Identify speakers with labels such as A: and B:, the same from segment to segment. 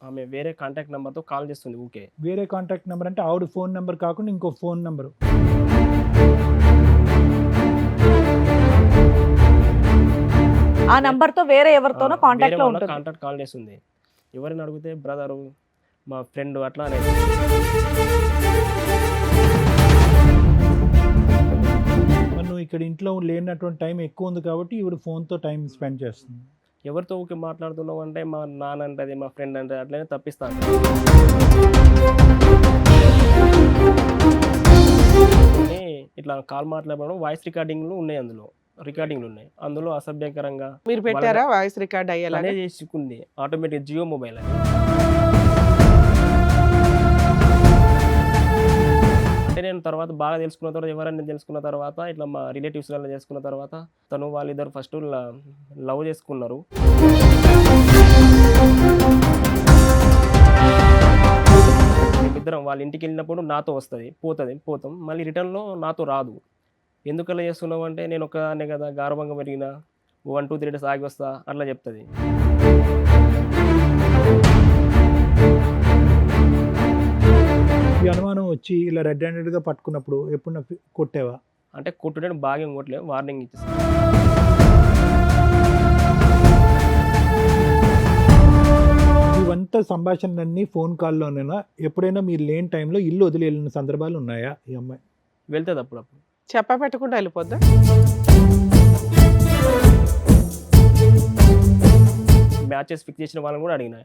A: ఆమె వేరే కాంటాక్ట్ నెంబర్తో కాల్ చేస్తుంది ఊకే.
B: వేరే కాంటాక్ట్ నెంబర్ అంటే ఆవిడ ఫోన్ నెంబర్ కాకుండా ఇంకో ఫోన్ నెంబరు.
C: ఆ నంబర్ తో వేరే ఎవరితోనో కాంటాక్ట్ లో ఉంటుంది.
A: కాంటాక్ట్ కాల్ చేస్తుంది. ఎవరిని అడిగితే బ్రదరు, మా ఫ్రెండ్ అట్లా అనేది.
B: మరి నువ్వు ఇక్కడ ఇంట్లో లేనటువంటి టైం ఎక్కువ ఉంది కాబట్టి ఈవిడ ఫోన్తో టైం స్పెండ్ చేస్తుంది.
A: ఎవరితో ఊకే మాట్లాడుతున్నావు అంటే మా నాన్న అంటది, మా ఫ్రెండ్ అంటే అట్లనే తప్పిస్తాను. ఇట్లా కాల్ మాట్లాడడం వాయిస్ రికార్డింగ్లు ఉన్నాయి, రికార్డింగ్లు ఉన్నాయి. అందులో అసభ్యకరంగా
D: మీరు పెట్టారా వాయిస్ రికార్డ్ అయ్యేలా
A: చేసుకుంది ఆటోమేటిక్ జియో మొబైల్ అని. అంటే నేను తర్వాత బాగా తెలుసుకున్న తర్వాత, ఎవరన్నా తెలుసుకున్న తర్వాత, ఇట్లా మా రిలేటివ్స్ వల్ల చేసుకున్న తర్వాత తను వాళ్ళిద్దరు ఫస్ట్ లవ్ చేసుకున్నారు. మేమిద్దరం వాళ్ళ ఇంటికి వెళ్ళినప్పుడు నాతో వస్తుంది, పోతాం, మళ్ళీ రిటర్న్లో నాతో రాదు. ఎందుకలా చేస్తున్నావు అంటే నేను ఒక్కదాన్నే కదా, గార్భంగా పెరిగిన, 1, 2, 3 డేస్ ఆగి వస్తా అట్లా చెప్తుంది.
B: ఈ అనుమానం వచ్చి ఇలా రెడ్ హ్యాండెడ్గా పట్టుకున్నప్పుడు ఎప్పుడు కొట్టేవా?
A: అంటే కొట్టుడే బాగా ఏం కొట్టలేదు, వార్నింగ్ ఇచ్చేస్తాను.
B: ఇవంతా సంభాషణలన్నీ ఫోన్ కాల్లోనేనా? ఎప్పుడైనా మీరు లేని టైంలో ఇల్లు వదిలి వెళ్ళిన సందర్భాలు ఉన్నాయా ఈ అమ్మాయి?
A: వెళ్తుంది అప్పుడప్పుడు.
D: చెప్ప పెట్టకుండా వెళ్ళిపోద్దా?
A: మ్యాచెస్ ఫిక్స్ చేసిన వాళ్ళని కూడా అడిగినా,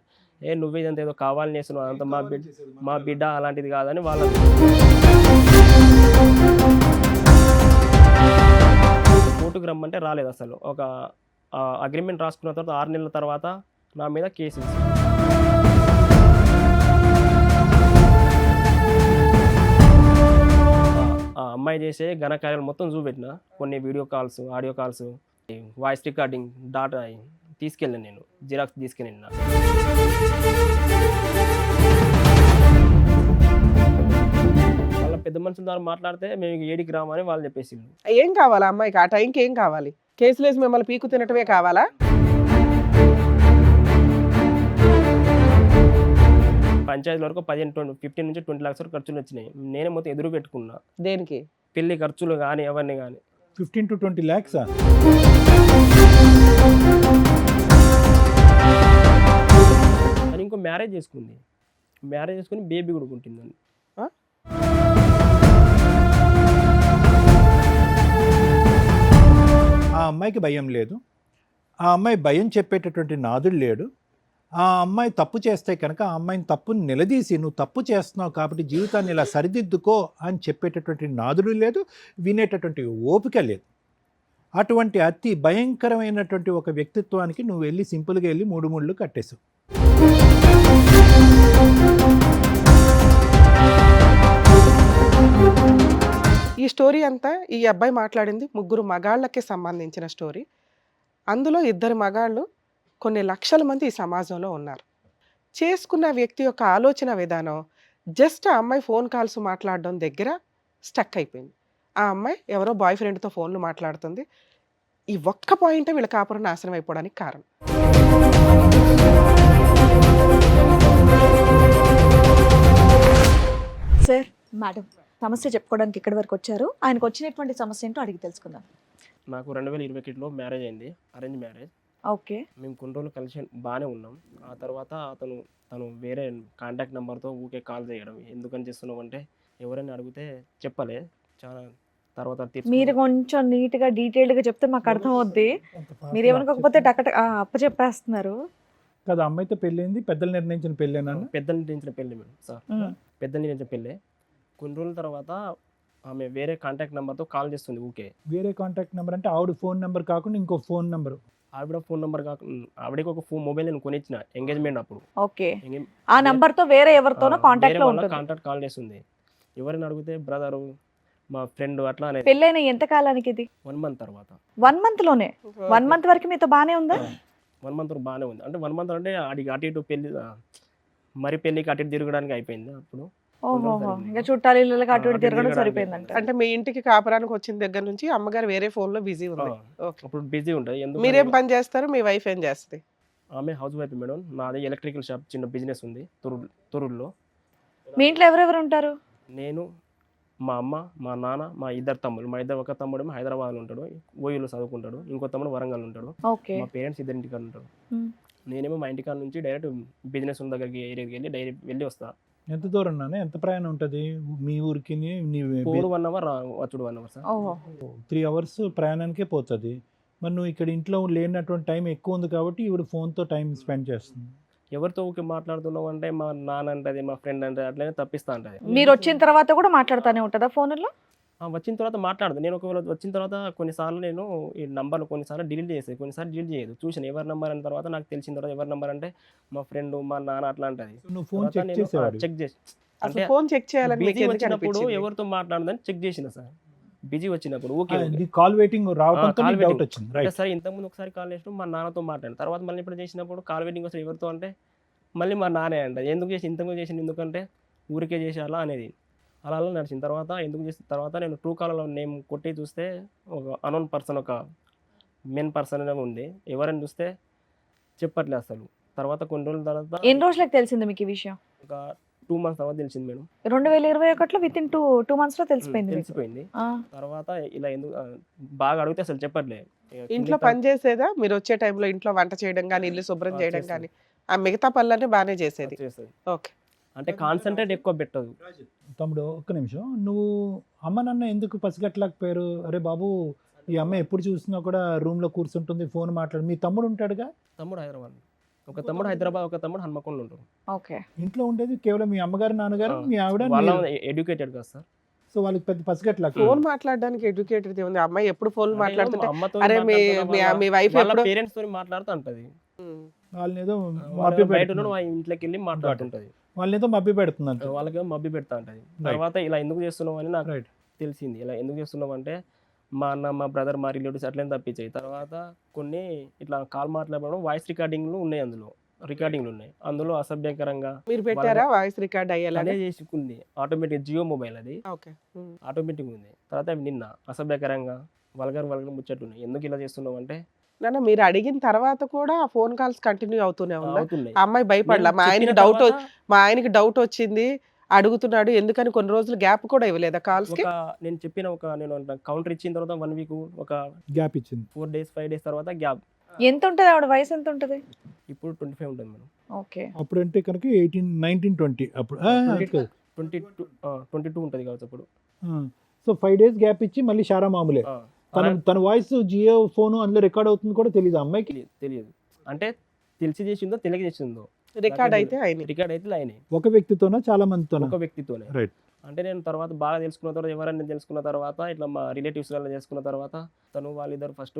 A: నువ్వే ఇదంతా ఏదో కావాలని చేస్తున్నావు, అదంతా మా బిడ్డ అలాంటిది కాదని వాళ్ళ కోర్టుకు రమ్మంటే రాలేదు అసలు. ఒక అగ్రిమెంట్ రాసుకున్న తర్వాత 6 నెలల తర్వాత నా మీద కేసు. ఆ అమ్మాయి చేసే ఘనకార్యాలు మొత్తం చూపెట్టిన, కొన్ని video calls, audio calls, voice recording data తీసుకెళ్ళాను, నేను జిరాక్స్ తీసుకెళ్ళిన. వాళ్ళ పెద్ద మనుషుల ద్వారా మాట్లాడితే మేము ఏడికి రామని వాళ్ళు చెప్పేసి.
D: ఏం కావాలా అమ్మాయికి? ఆ టైంకి ఏం కావాలి? కేసులు వేసి మిమ్మల్ని పీకు తినటమే కావాలా?
A: పంచాయతీ వరకు 15 నుంచి 20 lakhs వరకు ఖర్చులు వచ్చినాయి. నేనే మొత్తం ఎదురు పెట్టుకున్నా.
D: దేనికి?
A: పెళ్లి ఖర్చులు కానీ అవన్నీ కానీ.
B: 15 to 20 lakhs.
A: అని ఇంకో మ్యారేజ్ చేసుకుని బేబీ కూడా ఉంటుందండి.
B: ఆ అమ్మాయికి భయం లేదు, ఆ అమ్మాయి భయం చెప్పేటటువంటి నాదుడు లేడు. ఆ అమ్మాయి తప్పు చేస్తే కనుక ఆ అమ్మాయిని తప్పుని నిలదీసి నువ్వు తప్పు చేస్తున్నావు కాబట్టి జీవితాన్ని ఇలా సరిదిద్దుకో అని చెప్పేటటువంటి నాదుడు లేదు, వినేటటువంటి ఓపిక లేదు. అటువంటి అతి భయంకరమైనటువంటి ఒక వ్యక్తిత్వానికి నువ్వు వెళ్ళి సింపుల్గా వెళ్ళి 3 ముళ్ళు కట్టేశావు.
D: ఈ స్టోరీ అంతా ఈ అబ్బాయి మాట్లాడింది 3 మగాళ్ళకి సంబంధించిన స్టోరీ. అందులో 2 మగాళ్ళు, కొన్ని లక్షల మంది ఈ సమాజంలో ఉన్నారు. చేసుకున్న వ్యక్తి యొక్క ఆలోచన విధానం జస్ట్ ఆ అమ్మాయి ఫోన్ కాల్స్ మాట్లాడడం దగ్గర స్టక్ అయిపోయింది. ఆ అమ్మాయి ఎవరో బాయ్ ఫ్రెండ్తో ఫోన్లు మాట్లాడుతుంది. ఈ ఒక్క పాయింటే వీళ్ళ కాపురం నాశనం అయిపోవడానికి కారణం.
C: సార్, మేడం సమస్య చెప్పుకోవడానికి ఇక్కడి వరకు వచ్చారు. ఆయనకు వచ్చినటువంటి సమస్య ఏంటో అడిగి తెలుసుకుందాం.
A: నాకు 2021లో మ్యారేజ్ అయింది, అరేంజ్ మ్యారేజ్.
C: ఓకే.
A: మేము కొన్ని రోజులు కలిసి బాగానే ఉన్నాం. ఆ తర్వాత తను వేరే కాంటాక్ట్ నెంబర్తో ఊకే కాల్ చేయడం. ఎందుకని చేస్తున్నావు అంటే ఎవరైనా అడిగితే చెప్పలే. చాలా తర్వాత
C: మీరు కొంచెం నీట్గా డీటెయిల్డ్గా చెప్తే మాకు అర్థం అవుద్ది. మీరు ఏమనుకోకపోతే అప్ప చెప్పేస్తున్నారు
B: కదా. అమ్మాయితో పెళ్ళైంది, పెద్దలు నిర్ణయించిన పెళ్ళేనా?
A: పెద్దలు నిర్ణయించిన పెళ్ళి మేడం సార్, పెద్దలు నిర్ణయించిన పెళ్ళే. కొన్ని రోజుల తర్వాత ఆమె వేరే కాంటాక్ట్ నెంబర్తో కాల్ చేస్తుంది ఊకే.
B: వేరే కాంటాక్ట్ నెంబర్ అంటే ఆవిడ ఫోన్ నెంబర్ కాకుండా ఇంకో ఫోన్ నెంబరు.
A: ఆవిడ ఫోన్ నెంబర్ కాకుండా ఆవిడకి ఒక మొబైల్ నేను కొనిచ్చిన ఎంగేజ్మెంట్ అప్పుడు.
C: ఓకే. ఆ నంబర్ తో వేరే ఎవరితోనో కాంటాక్ట్ లో ఉంటుంది.
A: కాంటాక్ట్ కాల్ చేస్తుంది. ఎవరిని అడిగితే బ్రదరు, మా ఫ్రెండ్ అట్లా అనేది.
C: పెళ్ళైన ఎంత కాలానికి ఇది?
A: 1 month తర్వాత.
C: 1 month లోనే? 1 month వరకు మీతో బానే ఉందా?
A: 1 month వరకు బాగానే ఉంది. అంటే 1 month అంటే అటు ఇటు పెళ్లి, మరి పెళ్లికి అటు ఇటు తిరగడానికి అయిపోయింది అప్పుడు.
C: ఓహో, ఇంకా చుట్టాలు ఇళ్ళకి అటు ఇటు తిరగడం సరిపోయిందంట.
D: అంటే మీ ఇంటికి కాపురానికి వచ్చిన దగ్గర నుంచి అమ్మగారు వేరే ఫోన్ లో బిజీ ఉంది.
A: అప్పుడు బిజీ ఉంటుంది.
D: మీరేం పని చేస్తారు? మీ వైఫ్ ఏం చేస్తుంది?
A: ఆమె హౌస్ వైఫ్ మేడం. నాది ఎలక్ట్రికల్ షాప్ చిన్న బిజినెస్ ఉంది తొర్రూరులో.
C: మీ ఇంట్లో ఎవరెవరు ఉంటారు?
A: నేను, మా అమ్మ, మా నాన్న, మా ఇద్దరు తమ్ముళ్ళు. మా ఇద్దరు ఒక తమ్ముడేమో హైదరాబాద్లో ఉంటాడు, ఓయూలో చదువుకుంటాడు. ఇంకో తమ్ముడు వరంగల్ ఉంటాడు.
C: ఓకే.
A: మా పేరెంట్స్ ఇద్దరు ఇంటికాడ ఉంటారు.
C: ఉమ్.
A: నేనేమో మా ఇంటికాడ నుంచి డైరెక్ట్ బిజినెస్ ఉన్న దగ్గరికి ఏరియాకి వెళ్ళి వెళ్ళి వస్తా.
B: ఎంత దూరం నాన్న, ఎంత ప్రయాణం ఉంటుంది మీ ఊరికి?
A: పోరు 1 అవర్, వచ్చుడు 1 అవర్ సార్.
C: ఓహో.
B: 3 అవర్స్ ప్రయాణానికే పోతుంది. మరి నువ్వు ఇక్కడ ఇంట్లో లేనటువంటి టైం ఎక్కువ ఉంది కాబట్టి ఇప్పుడు ఫోన్తో టైం స్పెండ్ చేస్తుంది.
A: ఎవరితో ఊకే మాట్లాడుతున్నావు అంటే మా నాన్న అంటది, మా ఫ్రెండ్ అంటే అట్లనే తప్పిస్తా అంటది.
C: మీరు వచ్చిన తర్వాత కూడా మాట్లాడుతూనే ఉంటుందా ఫోన్లో?
A: వచ్చిన తర్వాత మాట్లాడదు. నేను ఒకవేళ వచ్చిన తర్వాత కొన్నిసార్లు నేను ఈ నంబర్లు కొన్నిసార్లు డిలీట్ చేసేది, కొన్నిసార్లు డిలీట్ చేయదు. చూసాను ఎవరి నెంబర్ అన్న తర్వాత నాకు తెలిసిన తర్వాత ఎవరి నెంబర్ అంటే మా ఫ్రెండ్, మా నాన్న అట్లా అంటది.
B: నువ్వు ఫోన్ చెక్
A: నేను
B: చేసేవాడు.
A: చెక్ చేసి
D: అసలు
A: అంటే
D: ఫోన్ చెక్ చేయాలని మీకు
A: బిజీ
D: ఎందుకు
A: వచ్చినప్పుడు
D: అనిపించింది?
A: ఎవరితో మాట్లాడదని చెక్ చేసిన సార్. బిజీ వచ్చినప్పుడు ఓకే
B: కాల్ వెయిటింగ్ రావడంతో
A: కాల్
B: డౌట్
A: వెయిటింగ్.
B: వచ్చింది.
A: అంటే
B: రైట్.
A: సరే ఇంతకుముందు ఒకసారి కాల్ చేసినప్పుడు మా నాన్నతో మాట్లాడాను. తర్వాత మళ్ళీ ఇప్పుడు చేసినప్పుడు కాల్ వెయిటింగ్ వస్తే ఎవరితో అంటే మళ్ళీ మా నాన్నే అంట. ఎందుకు చేసి ఇంతకుముందు చేసింది ఎందుకంటే ఊరికే చేసి అలా అనేది. అలా అలా నడిచిన తర్వాత ఎందుకు చేసిన తర్వాత నేను ట్రూ కాలర్లో నేమ్ కొట్టి చూస్తే ఒక అనోన్ పర్సన్, ఒక మెన్ పర్సన్ అనేది ఉంది. ఎవరైనా చూస్తే చెప్పట్లేదు అసలు. తర్వాత కొన్ని రోజుల తర్వాత
C: ఎన్ని రోజులకు తెలిసింది మీకు ఈ విషయం?
A: ఒక 2 months తర్వాత తెలిసింది మేడం.
C: 2021లో విత్ ఇన్ 2 months లో తెలిసిపోయింది మీకు.
A: తెలిసిపోయింది.
C: ఆ.
A: తర్వాత ఇలా ఎందుకు బాగా అడిగితే అసలు చెప్పట్లేదు.
D: ఇంట్లో పని చేసేదా? మీరు వచ్చే టైంలో ఇంట్లో వంట చేయడం కానీ, ఇల్లు శుభ్రం చేయడం
A: చేస్తుంది.
D: కానీ, ఆ మిగతా పనులన్నీ బాగానే చేసేది.
A: చేస్తుంది.
D: ఓకే.
A: అంటే కాన్సన్ట్రేట్ ఎక్కువ పెట్టదు.
B: తమ్ముడు ఒక్క నిమిషం, నువ్వు అమ్మ నాన్న ఎందుకు పసిగట్టలేకపోయారు? అరే బాబు, ఈ అమ్మ ఎప్పుడు చూసినా కూడా రూమ్లో కూర్చుంటుంది, ఫోన్ మాట్లాడు. మీ తమ్ముడు ఉంటాడుగా?
A: తమ్ముడు హైదరాబాద్, ఒక తమ్ముడు హైదరాబాద్, ఒక తమ్ముడు హన్మకొండలో ఉంటాడు.
C: ఓకే.
B: ఇంట్లో ఉండేది కేవలం మీ అమ్మగారు, నాన్నగారు, మీ ఆవిడ,
A: వాళ్ళ
B: మీరు.
A: ఎడ్యుకేటెడ్ కదా సార్.
B: సో వాళ్ళకి పెద్ద పసిగట్టలేక
D: ఫోన్ మాట్లాడడానికి ఎడ్యుకేటెడ్ ఉంది. అమ్మాయి ఎప్పుడు ఫోన్ మాట్లాడుతుంటే
A: అమ్మతో
D: అరే మీ వైఫ్
A: వాళ్ళ
D: ఎప్పుడు
A: పేరెంట్స్ తో మాట్లాడుతూ ఉంటది.
B: వాళ్ళని ఏదో
A: వాళ్ళ
B: మభ్య
A: బయట ఉన్న వాళ్ళ ఇంట్లోకి వెళ్ళి మాట్లాడుతుంటది.
B: వాళ్ళని ఏదో మభ్య పెడుతుందంట.
A: వాళ్ళకి మబ్బి పెడతా ఉంటది. తర్వాత ఇలా ఎందుకు చేస్తున్నావు అని నాకు
B: రైట్.
A: తెలిసింది. ఇలా ఎందుకు చేస్తున్నావు అంటే మా అన్న, మా బ్రదర్, మా రిలేటివ్స్ అట్లనే తప్పించాయి. తర్వాత కొన్ని ఇట్లా కాల్ మాట్లాడడం వాయిస్ రికార్డింగ్లు ఉన్నాయి, అందులో రికార్డింగ్లు ఉన్నాయి. అందులో అసభ్యకరంగా
D: మీరు పెట్టారా వాయిస్ రికార్డ్ అయ్యేలా?
A: అనే చేసుకుంది. ఆటోమేటిక్ జియో మొబైల్ అది,
D: ఓకే.
A: ఆటోమేటిక్ ఉంది. తర్వాత అవి నిన్న అసభ్యకరంగా వల్గర్ ముచ్చట్టున్నాయి. ఎందుకు ఇలా చేస్తున్నావు అంటే
D: నాన్న మీరు అడిగిన తర్వాత కూడా ఆ ఫోన్ కాల్స్ కంటిన్యూ అవుతూనే ఉందా?
A: అవుతున్నాయి.
D: ఆ అమ్మాయి భయపడలా?
A: నేను
D: మా
A: చెప్పిన
D: ఆయనకి డౌట్ వచ్చింది, అడుగుతున్నాడు, ఎందుకని కొన్ని రోజులు గ్యాప్ కూడా ఇవ్వలేదా కాల్స్ కి?
A: నేను చెప్పిన నేను కౌంటర్ ఇచ్చిన తర్వాత 1 week, ఒక
B: గ్యాప్ ఇచ్చింది.
A: 4 days 5 days తర్వాత గ్యాప్.
C: ఎంత ఉంటుంది ఆవిడ వయసు? ఎంత ఉంటుంది?
A: ఇప్పుడు 25 ఉంటుంది మేడం.
C: ఓకే.
B: అప్పుడు అంటే కనుక 18, 19, 20 అప్పుడు
A: 22 ఉంటుంది కావచ్చు అప్పుడు.
B: సో 5 days గ్యాప్ ఇచ్చి మళ్ళీ షారా మామూలే.
A: ఆ,
B: తన వాయిస్ జియో ఫోన్ అందులో రికార్డ్ అవుతుంది కూడా తెలియదు అమ్మాయికి.
A: తెలియదు అంటే తెలిసి చేసిందో తెలియక చేసిందో
D: రికార్డ్ అయితే అయినాయి.
A: రికార్డ్ అయితే అయినాయి.
B: ఒక వ్యక్తితోనా చాలా మందితోనా?
A: ఒక వ్యక్తితోనే.
B: రైట్.
A: అంటే నేను తర్వాత బాగా తెలుసుకున్న తర్వాత, ఎవరైనా తెలుసుకున్న తర్వాత, ఇట్లా మా రిలేటివ్స్ వల్ల తెలుసుకున్న తర్వాత, వాళ్ళిద్దరు ఫస్ట్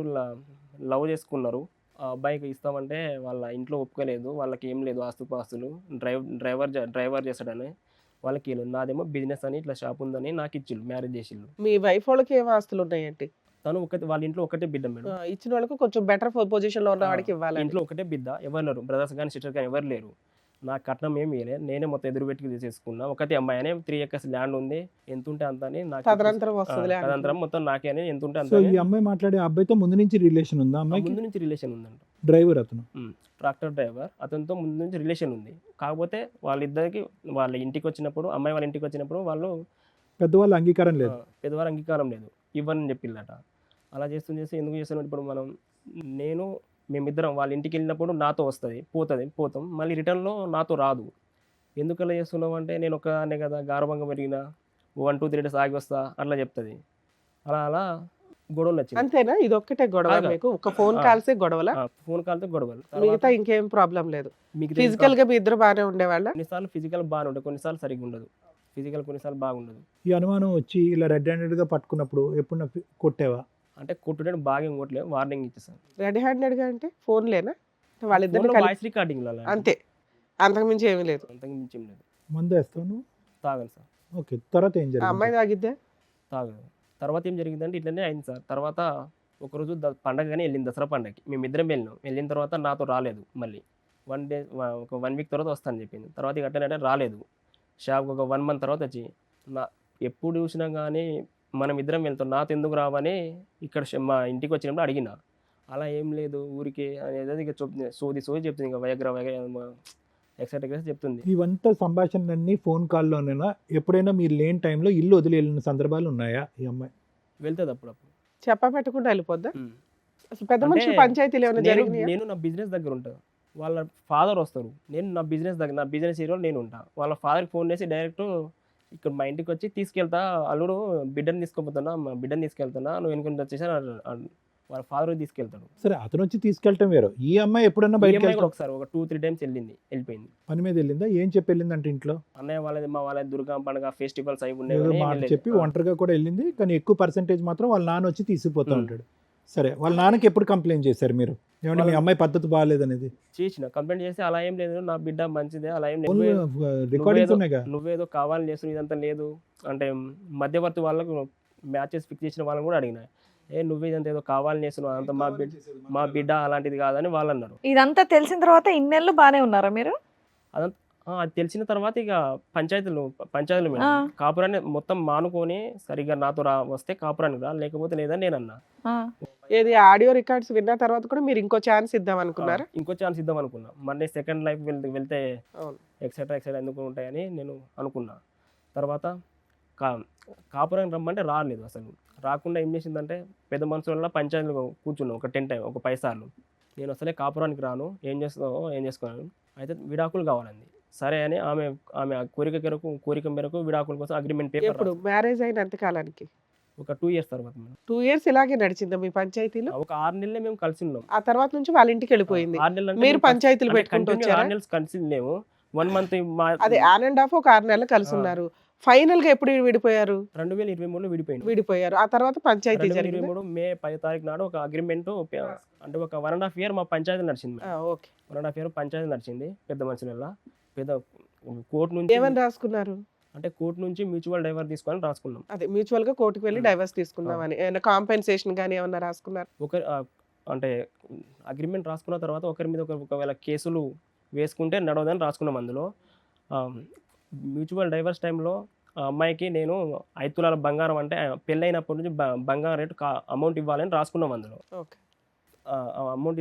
A: లవ్ చేసుకున్నారు. ఆ అబ్బాయికి ఇస్తామంటే వాళ్ళ ఇంట్లో ఒప్పుకోలేదు. వాళ్ళకి ఏం లేదు ఆస్తుపాస్తులు, డ్రైవర్ చేస్తాడని వాళ్ళకి ఇల్లు. నాదేమో బిజినెస్ అని ఇట్లా షాప్ ఉందని నాకు ఇచ్చిళ్ళు, మ్యారేజ్ చేసిళ్ళు.
D: మీ వైఫ్ వాళ్ళకి ఏం ఆస్తులు ఉన్నాయండి?
A: తను వాళ్ళ ఇంట్లో ఒకటే బిడ్డ మేడం.
D: ఇచ్చిన వాళ్ళకి కొంచెం బెటర్ పొజిషన్ లో ఉన్న వాడికి ఇవ్వాలి.
A: ఇంట్లో ఒకటే బిడ్డ, ఎవరు లేరు, బ్రదర్స్ కానీ సిస్టర్స్ కానీ ఎవరు లేరు. నాకు కట్నం ఏమి ఇవ్వలేదు. నేనే మొత్తం ఎదురు పెట్టి తీసేసుకున్నా. ఒకటి అమ్మాయి అని 3 acres ల్యాండ్ ఉంది, ఎంత ఉంటే అంత అని నాకు
D: తదనంతరం వస్తుంది.
A: తదనంతరం మొత్తం నాకే అని ఎంత ఉంటే అంత
B: సో
A: అని.
B: ఈ అమ్మాయి మాట్లాడే అబ్బాయితో ముందు నుంచి రిలేషన్ ఉందా అమ్మాయికి?
A: ముందు నుంచి రిలేషన్ ఉందంట.
B: డ్రైవర్ అతను.
A: ట్రాక్టర్ డ్రైవర్, అతనితో ముందు నుంచి రిలేషన్ ఉంది. కాకపోతే వాళ్ళిద్దరికి వాళ్ళ ఇంటికి వచ్చినప్పుడు, అమ్మాయి వాళ్ళ ఇంటికి వచ్చినప్పుడు వాళ్ళు
B: పెద్దవాళ్ళ అంగీకారం లేదు.
A: పెద్దవారు అంగీకారం లేదు, ఇవ్వని చెప్పిల్లట. అలా చేస్తూ ఎందుకు చేస్తున్నాం ఇప్పుడు మేమిద్దరం వాళ్ళ ఇంటికి వెళ్ళినప్పుడు నాతో వస్తుంది, పోతాం, మళ్ళీ రిటర్న్లో నాతో రాదు. ఎందుకు అలా చేస్తున్నావు అంటే నేను ఒకనే కదా, గార్భంగా పెరిగిన, 1, 2, 3 days ఆగి వస్తా అట్లా చెప్తుంది. అలా గొడవలు వచ్చింది.
D: అంతేనా? ఇది ఒక్కటే గొడవ
A: కాదు.
D: మీకు? ఒక ఫోన్ కాల్సే గొడవలా?
A: ఫోన్ కాల్తో గొడవలు.
D: మిగతా ఇంకేం ప్రాబ్లం లేదు?
A: మీకు
D: ఫిజికల్ గా మీ ఇద్దరు బాగానే ఉండేవాళ్ళ?
A: కొన్నిసార్లు ఫిజికల్ బాగానే ఉంటుంది, కొన్నిసార్లు సరిగ్గా ఉండదు. ఫిజికల్ కొన్నిసార్లు బాగుండదు.
B: ఈ అనుమానం వచ్చి ఇలా రెడ్ హ్యాండెడ్గా పట్టుకున్నప్పుడు ఎప్పుడు కొట్టేవా?
A: అంటే కొట్టుడే బాగా కొట్టలేదు, వార్నింగ్ ఇచ్చేసాను.
D: రెడ్ హ్యాండెడ్ గా అంటే ఫోన్ లేనా? వాళ్ళిద్దరిని
A: వాయిస్ రికార్డింగ్
D: అంతే, అంతకుమించి ఏమీ లేదు.
A: అంతకు మించి ఏం లేదు.
B: మందు వేస్తావు నువ్వు?
A: తాగను సార్.
B: ఓకే. తర్వాత ఏం
D: ఆ
B: జరిగింది?
D: అమ్మాయి తాగిద్దా?
A: తాగదు. తర్వాత ఏం జరిగిందంటే ఇట్లనే అయింది సార్. తర్వాత ఒకరోజు పండగగానే వెళ్ళింది, దసరా పండగకి మేమిద్దరం వెళ్ళిన తర్వాత నాతో రాలేదు. మళ్ళీ 1 day, ఒక 1 week తర్వాత వస్తాను చెప్పింది. తర్వాత ఇక అట్లనే రాలేదు. షాప్కి ఒక 1 month తర్వాత వచ్చి ఎప్పుడు చూసినా కానీ మనం ఇద్దరం వెళ్తాం, నాతో ఎందుకు రావని ఇక్కడ మా ఇంటికి వచ్చినప్పుడు అడిగిన. అలా ఏం లేదు ఊరికే అనేది ఇక చెప్తుంది, సోది చెప్తుంది, ఇంకా వయగ్ర ఎక్సెట్రా చెప్తుంది.
B: ఇవంతా సంభాషణలన్నీ ఫోన్ కాల్లోనేనా? ఎప్పుడైనా మీరు లేని టైంలో ఇల్లు వదిలి వెళ్ళిన సందర్భాలు ఉన్నాయా ఈ అమ్మాయి?
A: వెళ్తుంది అప్పుడప్పుడు.
D: చెప్పబెట్టకుండా వెళ్ళిపోద్దా?
A: ఉమ్.
D: అసలు పెద్ద
A: అంటే
D: మనుషులు పంచాయతీలు ఏమైనా
A: నేను
D: జరుగుతున్నాయా?
A: నేను నా బిజినెస్ దగ్గర ఉంటాను, వాళ్ళ ఫాదర్ వస్తారు, నేను నా బిజినెస్ దగ్గర, నా బిజినెస్ ఏరియాలో నేను ఉంటా. వాళ్ళ ఫాదర్కి ఫోన్ చేసి డైరెక్ట్ ఇక్కడ మా ఇంటికి వచ్చి తీసుకెళ్తా, అల్లుడు బిడ్డని తీసుకోపోతున్నా, మా బిడ్డని తీసుకెళ్తున్నా, నువ్వు వెనుక వచ్చేసి వాళ్ళ ఫాదర్ తీసుకెళ్తాడు.
B: సరే, అతను వచ్చి తీసుకెళ్ళటం వేరు. ఈ అమ్మాయి ఎప్పుడన్నా
A: ఈ
B: బయటకు
A: అమ్మాయి కూడా
B: వెళ్తాం
A: ఒకసారి ఒక 2-3 టైమ్స్ వెళ్ళిపోయింది.
B: పని మీద వెళ్ళిందా? ఏం చెప్పి వెళ్ళిందంటే ఇంట్లో
A: అన్నయ్య వాళ్ళది, మా వాళ్ళ దుర్గా పండుగ ఫెస్టివల్స్ అయి ఉన్నాయి
B: ఏదో
A: కానీ
B: మాట
A: వెళ్ళలేదు.
B: చెప్పి ఒంటరిగా కూడా వెళ్ళింది, కానీ ఎక్కువ పర్సెంటేజ్ మాత్రం వాళ్ళ నాన్న వచ్చి తీసుకుపోతూ
A: ఉమ్.
B: ఉంటాడు. సరే, వాళ్ళ నాన్నకి ఎప్పుడు కంప్లైంట్ చేశారు మీరు? ఏమంటే మీ అమ్మాయి పద్ధతి బాగాలేదనేది
A: చేసిన కంప్లైంట్ చేసి అలా ఏం లేదు, నా బిడ్డ మంచిదే, అలా ఏం లేదు,
B: ఫోన్ రికార్డింగ్స్ ఉన్నాయిగా.
A: నువ్వేదో కావాలని చేస్తున్నావు, ఇదంతా లేదు అంటే మధ్యవర్తి వాళ్ళకు మ్యాచెస్ ఫిక్స్ చేసిన వాళ్ళని కూడా అడిగిన, నువ్వే ఇదంతా ఏదో కావాలని చేస్తున్నావు, అంత మా బిడ్డ అలాంటిది కాదని వాళ్ళు అన్నారు.
C: ఇదంతా తెలిసిన తర్వాత ఇన్నేళ్ళు బానే ఉన్నారా మీరు?
A: అదంతా అది తెలిసిన తర్వాత ఇక పంచాయతీలు మేడం,
C: ఆ.
A: కాపురాన్ని మొత్తం మానుకొని సరిగ్గా నాతో వస్తే కాపురానికి రా, లేకపోతే లేదని నేను అన్నా.
C: ఆ.
D: ఏది ఆడియో రికార్డ్స్ విన్న తర్వాత కూడా మీరు ఇంకో ఛాన్స్ ఇద్దాం అనుకున్నారా?
A: ఇంకో ఛాన్స్ ఇద్దాం అనుకున్నా, మళ్ళీ సెకండ్ లైఫ్ వెళ్తే
D: అవును.
A: ఎక్సెట్రా ఎందుకు ఉంటాయని నేను అనుకున్నా. తర్వాత కాపురానికి రమ్మంటే రాలేదు, అసలు రాకుండా ఏం చేసిందంటే పెద్ద మనుషుల పంచాయతీలో కూర్చున్నాం ఒక 10 టైం ఒక 10 సార్లు. నేను అసలే కాపురానికి రాను, ఏం చేసుకున్నాను, అయితే విడాకులు కావాలండి. సరే అని ఆమె కోరిక మేరకు విడాకుల కోసం అగ్రిమెంట్ పేపర్
D: ఎప్పుడు మ్యారేజ్ అయిన ఎంత కాలానికి?
A: ఒక 2 years తర్వాత మేడం.
D: 2 years ఇలాగే నడిచిందా మీ పంచాయతీలో?
A: ఒక 6 నెలలే మేము కలిసి ఉన్నాం.
D: ఆ తర్వాత నుంచి వాళ్ళ ఇంటికి వెళ్ళిపోయింది.
A: 6 నెలలు అంటే
D: మీరు
A: మేము
D: పంచాయతీలు
A: అంటే
D: పెట్టుకుంటూ
A: continue
D: వచ్చారా?
A: 6 నెలలు కలిసి లేము, 1 month
D: అదే ఆన్ అండ్ ఆఫ్ ఒక 6 నెలలు కలిసి
A: ఆ.
D: ఉన్నారు. ఫైనల్ గా ఎప్పుడు విడిపోయారు?
A: 2023లో విడిపోయింది.
D: విడిపోయారు. ఆ తర్వాత పంచాయతీ జరిగింది.
A: 2023 మే 10 తారీఖు నాడు ఒక అగ్రిమెంట్, అంటే ఒక 1.5 year మా పంచాయతీ నడిచింది.
D: ఓకే.
A: 1.5 year పంచాయతీ నడిచింది పెద్ద మనుషుల పెద్ద కోర్టు నుంచి.
D: ఏమని రాసుకున్నారు?
A: అంటే కోర్టు నుంచి మ్యూచువల్ డైవర్ తీసుకొని రాసుకున్నాం.
D: అదే మ్యూచువల్ గా కోర్టుకు వెళ్ళి డైవర్స్ తీసుకుందామని. ఏమైనా కాంపెన్సేషన్ గానీ ఏమన్నా రాసుకున్నారు?
A: అంటే అగ్రిమెంట్ రాసుకున్న తర్వాత ఒకరి మీద ఒకవేళ కేసులు వేసుకుంటే నడవదని రాసుకున్నాం. అందులో మ్యూచువల్ డైవర్స్ టైంలో ఆ అమ్మాయికి నేను 5 తులాల బంగారం, అంటే పెళ్ళైనప్పటి నుంచి బంగారం రేటు అమౌంట్ ఇవ్వాలని రాసుకున్నాం. అందులో
D: ఓకే.
A: అమౌంట్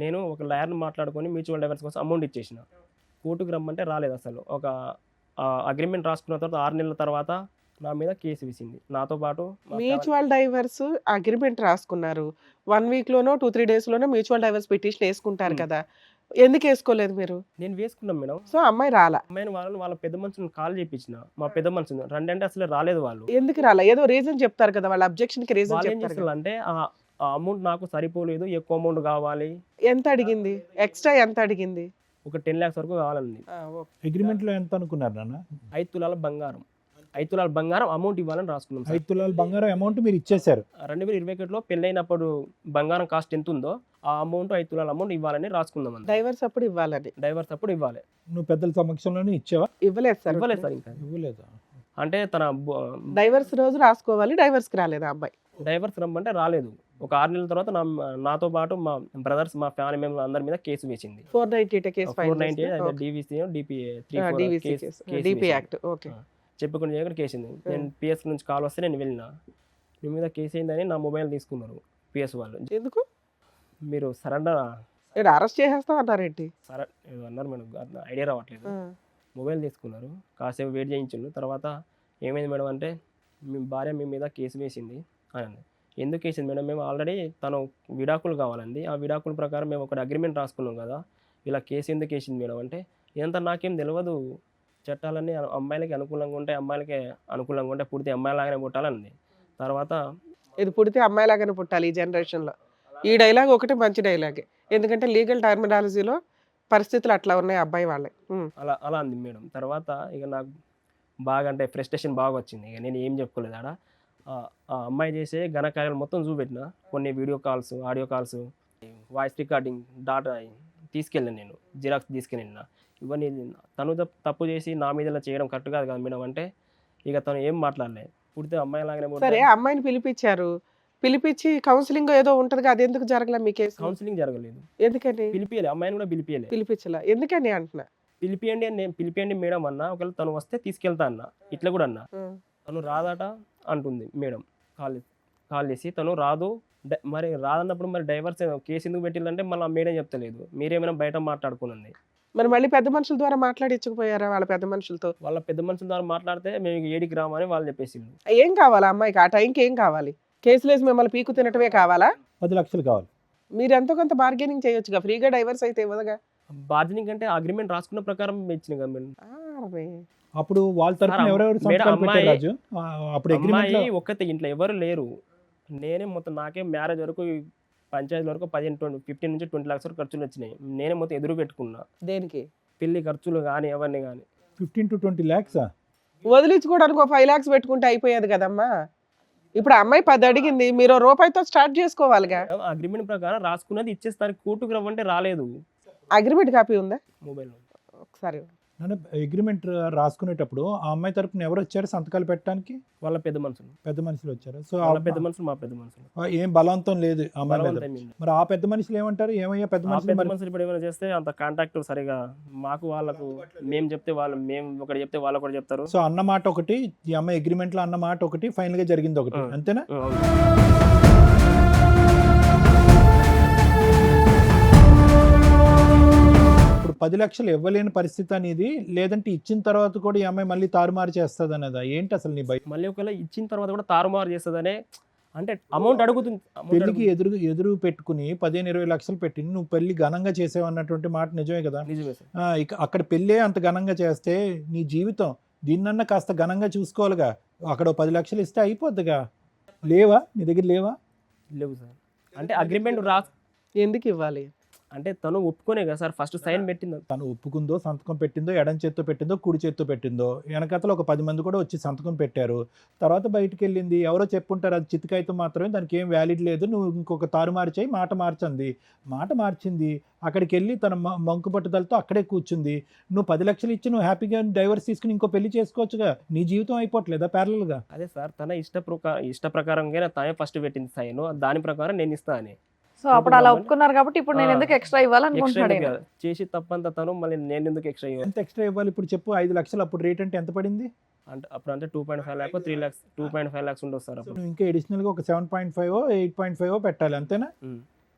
A: నేను ఒక లాయర్ని మాట్లాడుకొని మ్యూచువల్ డైవర్స్ కోసం అమౌంట్ ఇచ్చేసిన. కోర్టుకు రమ్మంటే రాలేదు అసలు. ఒక అగ్రిమెంట్ రాసుకున్న తర్వాత 6 నెలల తర్వాత నా మీద కేసు వేసింది, నాతో పాటు
D: మ్యూచువల్ డైవర్స్ అగ్రిమెంట్ రాసుకున్నారు. 1 week లోనో 2-3 days లోనో మ్యూచువల్ డైవర్స్ పిటిషన్ వేసుకుంటారు కదా, ఎందుకు వేసుకోలేదు మీరు?
A: నేను వేసుకున్నాం మేడం.
D: సో అమ్మాయి రాలా.
A: అమ్మాయిని వాళ్ళ పెద్ద మనుషులను కాల్ చేయించిన, మా పెద్ద మనుషులు రండి అంటే అసలు రాలేదు వాళ్ళు.
D: ఎందుకు రాలా? ఏదో రీజన్ చెప్తారు కదా, వాళ్ళ అబ్జెక్షన్ కి రీజన్
A: వాళ్ళు ఏం
D: చెప్తారు కదా.
A: చేస్తారు అంటే ఆ అమౌంట్ నాకు సరిపోలేదు, ఎక్కువ అమౌంట్ కావాలి.
D: ఎంత అడిగింది? ఎక్స్ట్రా ఎంత అడిగింది?
A: ఒక 10 lakhs వరకు కావాలండి.
D: ఓకే.
B: అగ్రిమెంట్ లో ఎంత అనుకున్నారు నాన్న?
A: 5 తులాల బంగారం, 5 తులాల బంగారం అమౌంట్ ఇవ్వాలని రాసుకున్నాం.
B: 5 తులాల బంగారం అమౌంట్ మీరు ఇచ్చేశారు.
A: 2021లో పెళ్ళైనప్పుడు బంగారం కాస్ట్ ఎంత ఉందో ఆ అమౌంట్ 5 తులాల అమౌంట్ ఇవ్వాలని రాసుకుందాం.
D: డైవర్స్ అప్పుడు ఇవ్వాలని.
A: డైవర్స్ అప్పుడు ఇవ్వాలి.
B: నువ్వు పెద్దల సమక్షంలోనే ఇచ్చావా?
D: ఇవ్వలేదు సార్.
A: ఇవ్వలేదు సార్. ఇంకా
B: ఇవ్వలేదా?
A: అంటే తన
D: డైవర్స్ రోజు రాసుకోవాలి, డైవర్స్ కి రాలేదు ఆ అబ్బాయి.
A: డైవర్స్ రమ్మంటే రాలేదు. ఒక 6 నెలల తర్వాత నాతో పాటు మా బ్రదర్స్, మా ఫ్యామిలీ మెంబర్స్ అందరి మీద కేసు వేసింది.
D: 498 case file
A: 498 DVC DPA 3
D: DVC case, DP act. Okay.
A: చెప్పుకుని చేయకుండా కేసింది. నేను పిఎస్ నుంచి కాల్ వస్తే నేను వెళ్ళిన, మీ మీద కేసు అయిందని నా మొబైల్ తీసుకున్నారు పిఎస్ వాళ్ళు.
D: ఎందుకు?
A: మీరు సరెండర్
D: ఇక్కడ అరెస్ట్ చేసేస్తాం అన్నారేంటి?
A: ఏదో అన్నారు మేడం, ఐడియా రావట్లేదు. మొబైల్ తీసుకున్నారు, కాసేపు వెయిట్ చేయించిండు. తర్వాత ఏమైంది మేడం అంటే, మీ భార్య మీ మీద కేసు వేసింది అని. ఎందుకు వేసింది మేడం? మేము ఆల్రెడీ తను విడాకులు కావాలండి, ఆ విడాకుల ప్రకారం మేము ఒక అగ్రిమెంట్ రాసుకున్నాం కదా, ఇలా కేసు ఎందుకు వేసింది మేడం అంటే, ఇదంతా నాకేం తెలియదు, చట్టాలన్నీ అమ్మాయిలకి అనుకూలంగా ఉంటాయి, అమ్మాయిలకి అనుకూలంగా ఉంటాయి, పుడితే అమ్మాయిలాగానే పుట్టాలండి. తర్వాత
D: ఇది పుడితే అమ్మాయిలాగానే పుట్టాలి ఈ జనరేషన్లో. ఈ డైలాగ్ ఒకటి మంచి డైలాగే, ఎందుకంటే లీగల్ టర్మినాలజీలో పరిస్థితులు అట్లా ఉన్నాయి అబ్బాయి వాళ్ళే.
A: అలా అంది మేడం. తర్వాత ఇక నాకు బాగా అంటే ఫ్రస్ట్రేషన్ బాగా వచ్చింది. ఇక నేను ఏం చెప్పుకోలేదు. ఆడ ఆ అమ్మాయి చేసే ఘనకార్యాలు మొత్తం చూపెట్టిన, కొన్ని video calls, audio calls, voice recording data తీసుకెళ్ళాను, నేను జిరాక్స్ తీసుకెళ్ళిన. ఇవన్నీ తను తప్పు చేసి నా మీద ఇలా చేయడం కరెక్ట్ కాదు కదా మేడం అంటే, ఇక తను ఏం మాట్లాడలేదు. పుడితే అమ్మాయి లాగానే
D: సరే, అమ్మాయిని పిలిపించారు, పిలిపించి కౌన్సిలింగ్ ఏదో ఉంటది కదా, అది ఎందుకు జరగలే మీ కేసు?
A: కౌన్సిలింగ్ జరగలేదు.
D: ఎందుకని?
A: పిలిపియలే, అమ్మాయిని కూడా
D: పిలిపించలే. ఎందుకని అంటున్నా?
A: పిలిపియండి మేడం అన్న, ఒకవేళ తను వస్తే తీసుకెళ్తా అన్న, ఇట్లా కూడా అన్న. తను రాదట అంటుంది మేడం. కాల్ చేసి తను రాదు, మరి రాదన్నప్పుడు మరి డైవర్స్ కేసు ఎందుకు పెట్టిందంటే మళ్ళీ మేడం చెప్తలేదు, మీరేమైనా బయట మాట్లాడుకున్నది.
D: మరి మళ్ళీ పెద్ద మనుషుల ద్వారా మాట్లాడించకపోయారా వాళ్ళ పెద్ద మనుషులతో?
A: వాళ్ళ పెద్ద మనుషుల ద్వారా మాట్లాడితే మేము ఏడికి రామని వాళ్ళు చెప్పేసిండు.
D: ఏం కావాలి ఆ అమ్మాయికి? ఆ టైంకి ఏం కావాలి? కేసులేసి మిమ్మల్ని పీకు తినటమే కావాలా?
B: 10 లక్షలు కావాలి.
D: మీరు ఎంతో కొంత బార్గెనింగ్ చేయొచ్చుగా, ఫ్రీగా డైవర్స్ అయితే ఇవ్వదుగా.
A: బార్గెనింగ్ అంటే అగ్రిమెంట్ రాసుకున్న ప్రకారం ఇచ్చిన కదా మేడం.
D: అరే,
B: అప్పుడు వాళ్ళ తరఫున
A: సార్,
B: ఎవరెవరు
A: మేడం,
B: సంతకాలు పెట్టారు
A: అమ్మాయి-
B: రాజు? అప్పుడు అగ్రిమెంట్
A: అమ్మాయి ఒక్కతే ఇంట్లో ఎవరు లేరు. నేనే మొత్తం నాకే మ్యారేజ్ వరకు పంచాయతీ వరకు 15 నుంచి 20 లక్షల ఖర్చులు వచ్చినాయి. నేనే మొత్తం ఎదురు పెట్టుకున్నా,
D: దేనికి?
A: పెళ్లి ఖర్చులు కానీ అవన్నీ కానీ.
B: 15 to 20 lakhs.
D: వదిలించుకోవడానికి 5 lakhs పెట్టుకుంటే అయిపోయేది కదమ్మా. ఇప్పుడు ఆ అమ్మాయి 10 అడిగింది, మీరు రూపాయితో స్టార్ట్ చేసుకోవాలిగా.
A: అగ్రిమెంట్ ప్రకారం రాసుకున్నది ఇచ్చేస్తారు, కోర్టుకు రమ్మంటే రాలేదు.
D: అగ్రిమెంట్ కాపీ ఉందా?
A: మొబైల్
D: ఒకసారి
B: అగ్రిమెంట్ రాసుకునేటప్పుడు ఆ అమ్మాయి తరపున ఎవరు వచ్చారు సంతకాలు పెట్టడానికి?
A: వాళ్ళ పెద్ద మనుషులు,
B: పెద్ద మనుషులు వచ్చారు. సో
A: వాళ్ళ పెద్ద మనుషులు మా పెద్ద మనుషులు.
B: ఏం బలవంతం లేదు ఆ అమ్మాయి మీద.
A: బలవంతం ఏమీ లేదు.
B: మరి ఆ పెద్ద మనుషులు ఏమంటారు? ఏమయ్యా పెద్ద
A: ఆ
B: మనుషులు
A: పెద్ద
B: మరి
A: మనుషులు ఇప్పుడు ఏమైనా చేస్తే అంత కాంటాక్ట్ సరిగా మాకు వాళ్ళకు మేము చెప్తే వాళ్ళు, మేము ఒకటి చెప్తే వాళ్ళు ఒకటి చెప్తారు.
B: సో అన్న మాట ఒకటి, ఈ అమ్మాయి అగ్రిమెంట్ లో అన్న మాట ఒకటి, ఫైనల్ గా జరిగింది ఒకటి, అంతేనా?
A: అవును.
B: ఇప్పుడు 10 లక్షలు ఇవ్వలేని పరిస్థితి అనేది, లేదంటే ఇచ్చిన తర్వాత కూడా ఈ అమ్మాయి మళ్ళీ తారుమారు చేస్తుంది అనేదా? ఏంటి అసలు నీ భయం?
A: మళ్ళీ ఒకవేళ ఇచ్చిన తర్వాత కూడా తారుమారు చేస్తుందనే, అంటే అమౌంట్ అడుగుతుంది.
B: పెళ్లికి ఎదురు పెట్టుకుని 15-20 లక్షలు పెట్టి నువ్వు పెళ్లి ఘనంగా చేసావు అన్నటువంటి మాట నిజమే కదా?
A: నిజమే సార్.
B: ఇక అక్కడ పెళ్ళే అంత ఘనంగా చేస్తే నీ జీవితం దీన్నన్నా కాస్త ఘనంగా చూసుకోవాలిగా. అక్కడ 10 లక్షలు ఇస్తే అయిపోద్దిగా. లేవా నీ దగ్గర? లేవా?
A: లేవు సార్. అంటే అగ్రిమెంట్ రాసు,
D: ఎందుకు ఇవ్వాలి?
A: అంటే తను ఒప్పుకోనే కదా సార్ ఫస్ట్ సైన్ పెట్టింది.
B: తను ఒప్పుకుందో, సంతకం పెట్టిందో, ఎడం చేత్తో పెట్టిందో, కుడి చేత్తో పెట్టిందో, వెనకతలో ఒక 10 మంది కూడా వచ్చి సంతకం పెట్టారు. తర్వాత బయటికి వెళ్ళింది, ఎవరో చెప్పుంటారు అది చితికాయితో మాత్రమే, దానికి ఏం వ్యాలిడ్ లేదు, నువ్వు ఇంకొక తారుమారు చేయి, మాట మార్చింది. మాట మార్చింది, అక్కడికి వెళ్ళి తన మంకు పట్టుదలతో అక్కడే కూర్చుంది. నువ్వు 10 లక్షలు ఇచ్చి నువ్వు హ్యాపీగా డైవర్స్ తీసుకుని ఇంకో పెళ్లి చేసుకోవచ్చుగా. నీ జీవితం అయిపోవట్లేదా ప్యారలల్గా?
A: అదే సార్, తన ఇష్ట ప్రకారంగా తనే ఫస్ట్ పెట్టింది సైన్, దాని ప్రకారం నేను ఇస్తా అని.
C: సో అప్పుడు అలా ఒప్పుకున్నారు కాబట్టి ఇప్పుడు నేను ఎందుకు ఎక్స్ట్రా ఇవ్వాలనుకుంటున్నాడు ఈయన.
A: చేసి తప్పంతా తను, మళ్ళీ నేను ఎందుకు ఎక్స్ట్రా ఇవ్వాలి?
B: ఎంత ఎక్స్ట్రా ఇవ్వాలి ఇప్పుడు చెప్పు? 5 లక్షలు అప్పుడు రేట్ అంటే ఎంత పడింది?
A: అంటే అప్పుడు అంటే 2.5 లాక్ 3 లాక్స్ 2.5 లాక్స్ ఉండవు సార్ అప్పుడు.
B: నువ్వు ఇంకా అడిషనల్గా ఒక 7.5 8.5 పెట్టాలి, అంతేనా?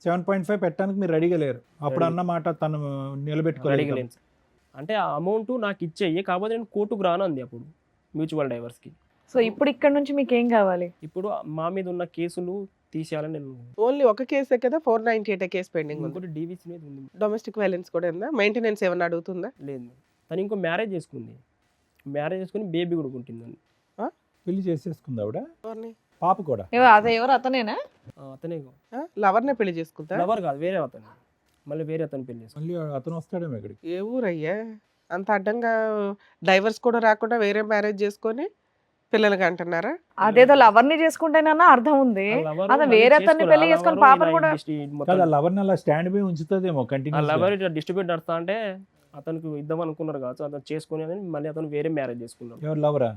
B: 7.5 పెట్టడానికి మీరు రెడీగా లేరు. అప్పుడు అన్న మాట తను నిలబెట్టుకోలేదు.
A: అడిగలేను సార్. అంటే ఆ అమౌంట్ నాకు ఇచ్చేయి, కాకపోతే నేను కోర్టుకు రాను అంది అప్పుడు మ్యూచువల్ డైవర్స్కి.
C: సో ఇప్పుడు ఇక్కడ నుంచి మీకు ఏం కావాలి?
A: ఇప్పుడు మా మీద ఉన్న కేసులు తీసేయాలని నేను.
D: ఓన్లీ ఒక కేసే కదా? 498 కేసు పెండింగ్ ఉంది.
A: ఇంకోటి డీవీసీ మీద ఉంది.
D: డొమెస్టిక్ వైలెన్స్ కూడా ఉందా? మెయింటెనెన్స్ ఏమన్నా అడుగుతుందా?
A: లేదు, తను ఇంకో మ్యారేజ్ చేసుకుంది, మ్యారేజ్ చేసుకుని బేబీ కూడా ఉంటుందని.
B: పెళ్లి చేసేసుకుంది ఆవిడ,
D: ఎవరిని?
B: పాప కూడా.
C: అదే ఎవరు అతనేనా?
A: అతనే
D: లవర్నే పెళ్లి చేసుకుంటా?
A: లవర్ కాదు, వేరే అతను, మళ్ళీ వేరే అతను పెళ్లి చేసుకుంది.
B: మళ్ళీ అతను వస్తాడేమో ఇక్కడికి.
D: ఏ ఊరయ్యా? అంత అడ్డంగా డైవర్స్ కూడా రాకుండా వేరే మ్యారేజ్ చేసుకొని పిల్లలకి అంటున్నారా?
C: అదేదో లవర్ని చేసుకుంటేనన్నా అర్థం ఉంది. అదే వేరే అతన్ని పెళ్లి చేసుకొని పాపను కూడా
B: కాదు, లవర్ని అలా స్టాండ్ బై ఉంచుతుందేమో కంటిన్యూ.
A: లవర్ డిస్ట్రిబ్యూట్ నడుస్తా అంటే అతనికి ఇద్దాం అనుకున్నారు కావచ్చు, అతను చేసుకుని మళ్ళీ అతను వేరే మ్యారేజ్ చేసుకున్నాడు.
B: ఎవరు లవరా?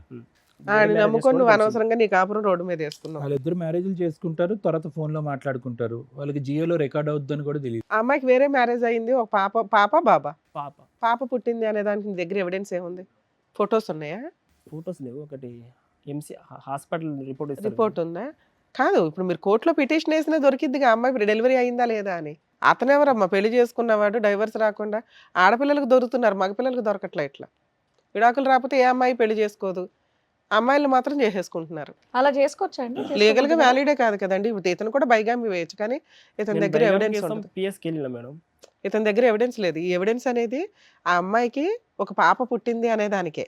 D: నమ్ముకొని నువ్వు అనవసరంగా నీ కాపురం రోడ్డు మీద వేసుకున్నావు.
B: వాళ్ళిద్దరు మ్యారేజ్లు చేసుకుంటారు, తర్వాత ఫోన్ లో మాట్లాడుకుంటారు, వాళ్ళకి జియోలో రికార్డ్ అవుద్దని కూడా తెలియదు.
D: ఆ అమ్మాయికి వేరే మ్యారేజ్ అయింది, ఒక పాప బాబా
A: పాప
D: పాప పుట్టింది అనే దానికి నీ దగ్గర ఎవిడెన్స్ ఏముంది? ఫొటోస్ ఉన్నాయా?
A: ఫొటోస్ లేవు, ఒకటి ఎంసీ హాస్పిటల్
D: రిపోర్ట్ ఉందా? కాదు, ఇప్పుడు మీరు కోర్టులో పిటిషన్ వేసినా దొరికిద్దిగా అమ్మాయి డెలివరీ అయిందా లేదా అని. అతనెవరమ్మా పెళ్లి చేసుకున్నవాడు డైవర్స్ రాకుండా? ఆడపిల్లలకు దొరుకుతున్నారు, మగపిల్లలకు దొరకట్లే. ఇట్లా విడాకులు రాకపోతే ఏ అమ్మాయి పెళ్లి చేసుకోదు, అమ్మాయిలు మాత్రం చేసేసుకుంటున్నారు.
C: అలా చేసుకోవచ్చండి?
D: లీగల్ గా వ్యాలిడే కాదు కదండి. ఇప్పుడు ఇతను కూడా బైగామి వేయచ్చు, కానీ ఇతని దగ్గర ఎవిడెన్స్ ఉండదు.
A: పిఎస్కి వెళ్ళిన మేడం,
D: ఇతని దగ్గర ఎవిడెన్స్ లేదు. ఈ ఎవిడెన్స్ అనేది ఆ అమ్మాయికి ఒక పాప పుట్టింది అనే దానికే.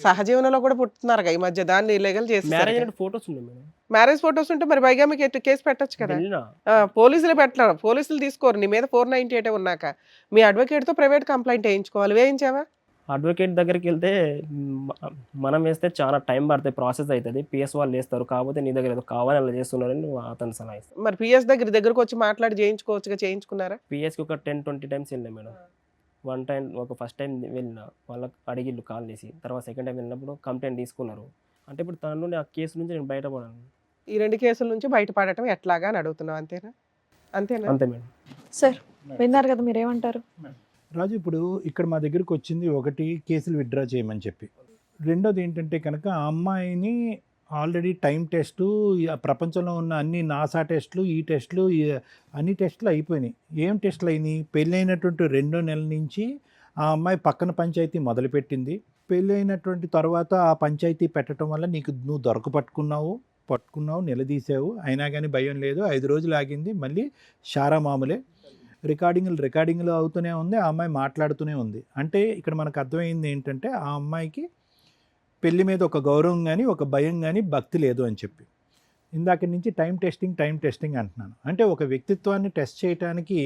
D: సహజీవనంలో కూడా పుట్టుతున్నారు ఈ మధ్య, దాన్ని ఇల్లీగల్ చేసి.
A: మ్యారేజ్ ఫొటోస్ ఉన్నాయి మేడం.
D: మ్యారేజ్ ఫొటోస్ ఉంటే మరి బైగామికి కేసు పెట్టొచ్చు కదా. పోలీసులు పెట్టరు, పోలీసులు తీసుకోరు. నీ మీద 498 ఉన్నాక మీ అడ్వకేట్ తో ప్రైవేట్ కంప్లైంట్ వేయించుకోవాలి. వేయించావా?
A: అడ్వకేట్ దగ్గరికి వెళ్తే మనం వేస్తే చాలా టైం పడుతుంది, ప్రాసెస్ అవుతుంది, పిఎస్ వాళ్ళు వేస్తారు. కాకపోతే నీ దగ్గర ఏదో కావాలని అలా చేస్తున్నారని అతను సలహా ఇస్తాను.
D: మరి పిఎస్ దగ్గరకు వచ్చి మాట్లాడి చేయించుకోవచ్చుగా, చేయించుకున్నారా?
A: పిఎస్కి ఒక 10-20 టైమ్స్ వెళ్ళినా మేడం. వన్ టైం ఒక ఫస్ట్ టైం వెళ్ళిన వాళ్ళకి అడిగిళ్ళు కాల్ చేసి, తర్వాత సెకండ్ టైం వెళ్ళినప్పుడు కంప్లైంట్ తీసుకున్నారు. అంటే ఇప్పుడు తన నుండి ఆ కేసు నుంచి నేను బయటపడాను.
D: ఈ 2 కేసుల నుంచి బయటపడటం ఎట్లాగా అని అడుగుతున్నావు, అంతేనా? అంతేనా?
A: అంతే మేడం.
C: సార్ విన్నారు కదా, మీరేమంటారు?
B: రాజు, ఇప్పుడు ఇక్కడ మా దగ్గరికి వచ్చింది ఒకటి, కేసులు విత్డ్రా చేయమని చెప్పి. రెండోది ఏంటంటే కనుక ఆ అమ్మాయిని ఆల్రెడీ టైం టెస్టు, ప్రపంచంలో ఉన్న అన్ని నాసా టెస్టులు, ఈ టెస్టులు, అన్ని టెస్టులు అయిపోయినాయి. ఏం టెస్టులు అయినాయి? పెళ్ళైనటువంటి 2 నెలల నుంచి ఆ అమ్మాయి పక్కన పంచాయతీ మొదలుపెట్టింది. పెళ్ళైనటువంటి తర్వాత ఆ పంచాయతీ పెట్టడం వల్ల నువ్వు పట్టుకున్నావు, నిలదీసావు. అయినా కానీ భయం లేదు. 5 రోజులు ఆగింది. మళ్ళీ షారా మామూలే. రికార్డింగ్లు అవుతూనే ఉంది. ఆ అమ్మాయి మాట్లాడుతూనే ఉంది. అంటే ఇక్కడ మనకు అర్థమైంది ఏంటంటే ఆ అమ్మాయికి పెళ్లి మీద ఒక గౌరవం కానీ, ఒక భయం కానీ, భక్తి లేదు అని చెప్పి. ఇందాక నుంచి టైం టెస్టింగ్ అంటున్నాను. అంటే ఒక వ్యక్తిత్వాన్ని టెస్ట్ చేయడానికి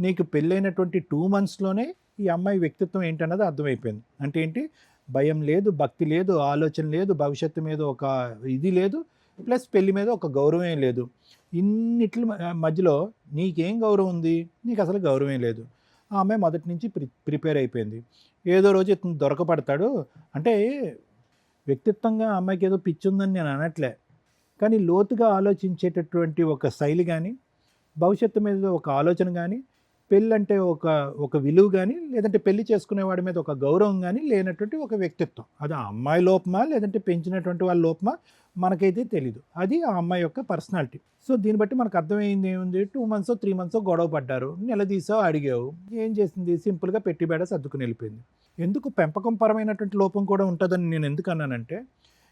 B: నీకు పెళ్ళైనటువంటి 2 మంత్స్లోనే ఈ అమ్మాయి వ్యక్తిత్వం ఏంటన్నది అర్థమైపోయింది. అంటే ఏంటి? భయం లేదు, భక్తి లేదు, ఆలోచన లేదు, భవిష్యత్తు మీద ఒక ఇది లేదు, ప్లస్ పెళ్లి మీద ఒక గౌరవం లేదు. ఇన్నిట్ల మధ్యలో నీకేం గౌరవం ఉంది? నీకు అసలు గౌరవం లేదు. ఆ అమ్మాయి మొదటి నుంచి ప్రిపేర్ అయిపోయింది. ఏదో రోజు ఇతను దొరకపడతాడు. అంటే వ్యక్తిత్వంగా ఆ అమ్మాయికి ఏదో పిచ్చి ఉందని నేను అనట్లే, కానీ లోతుగా ఆలోచించేటటువంటి ఒక శైలి కానీ, భవిష్యత్తు మీద ఒక ఆలోచన కానీ, పెళ్ళి అంటే ఒక విలువ కానీ, లేదంటే పెళ్లి చేసుకునేవాడి మీద ఒక గౌరవం కానీ లేనటువంటి ఒక వ్యక్తిత్వం. అది ఆ అమ్మాయి లోపమా లేదంటే పెంచినటువంటి వాళ్ళ లోపమా మనకైతే తెలీదు. అది ఆ అమ్మాయి యొక్క పర్సనాలిటీ. సో దీన్ని బట్టి మనకు అర్థమైంది ఏముంది? 2 మంత్స్ 3 మంత్స్ గొడవ పడ్డారు, నిలదీసావు, అడిగావు. ఏం చేసింది? సింపుల్గా పెట్టి బేడ సర్దుకుని వెళ్ళిపోయింది. ఎందుకు పెంపకం పరమైనటువంటి లోపం కూడా ఉంటుందని నేను ఎందుకు అన్నానంటే,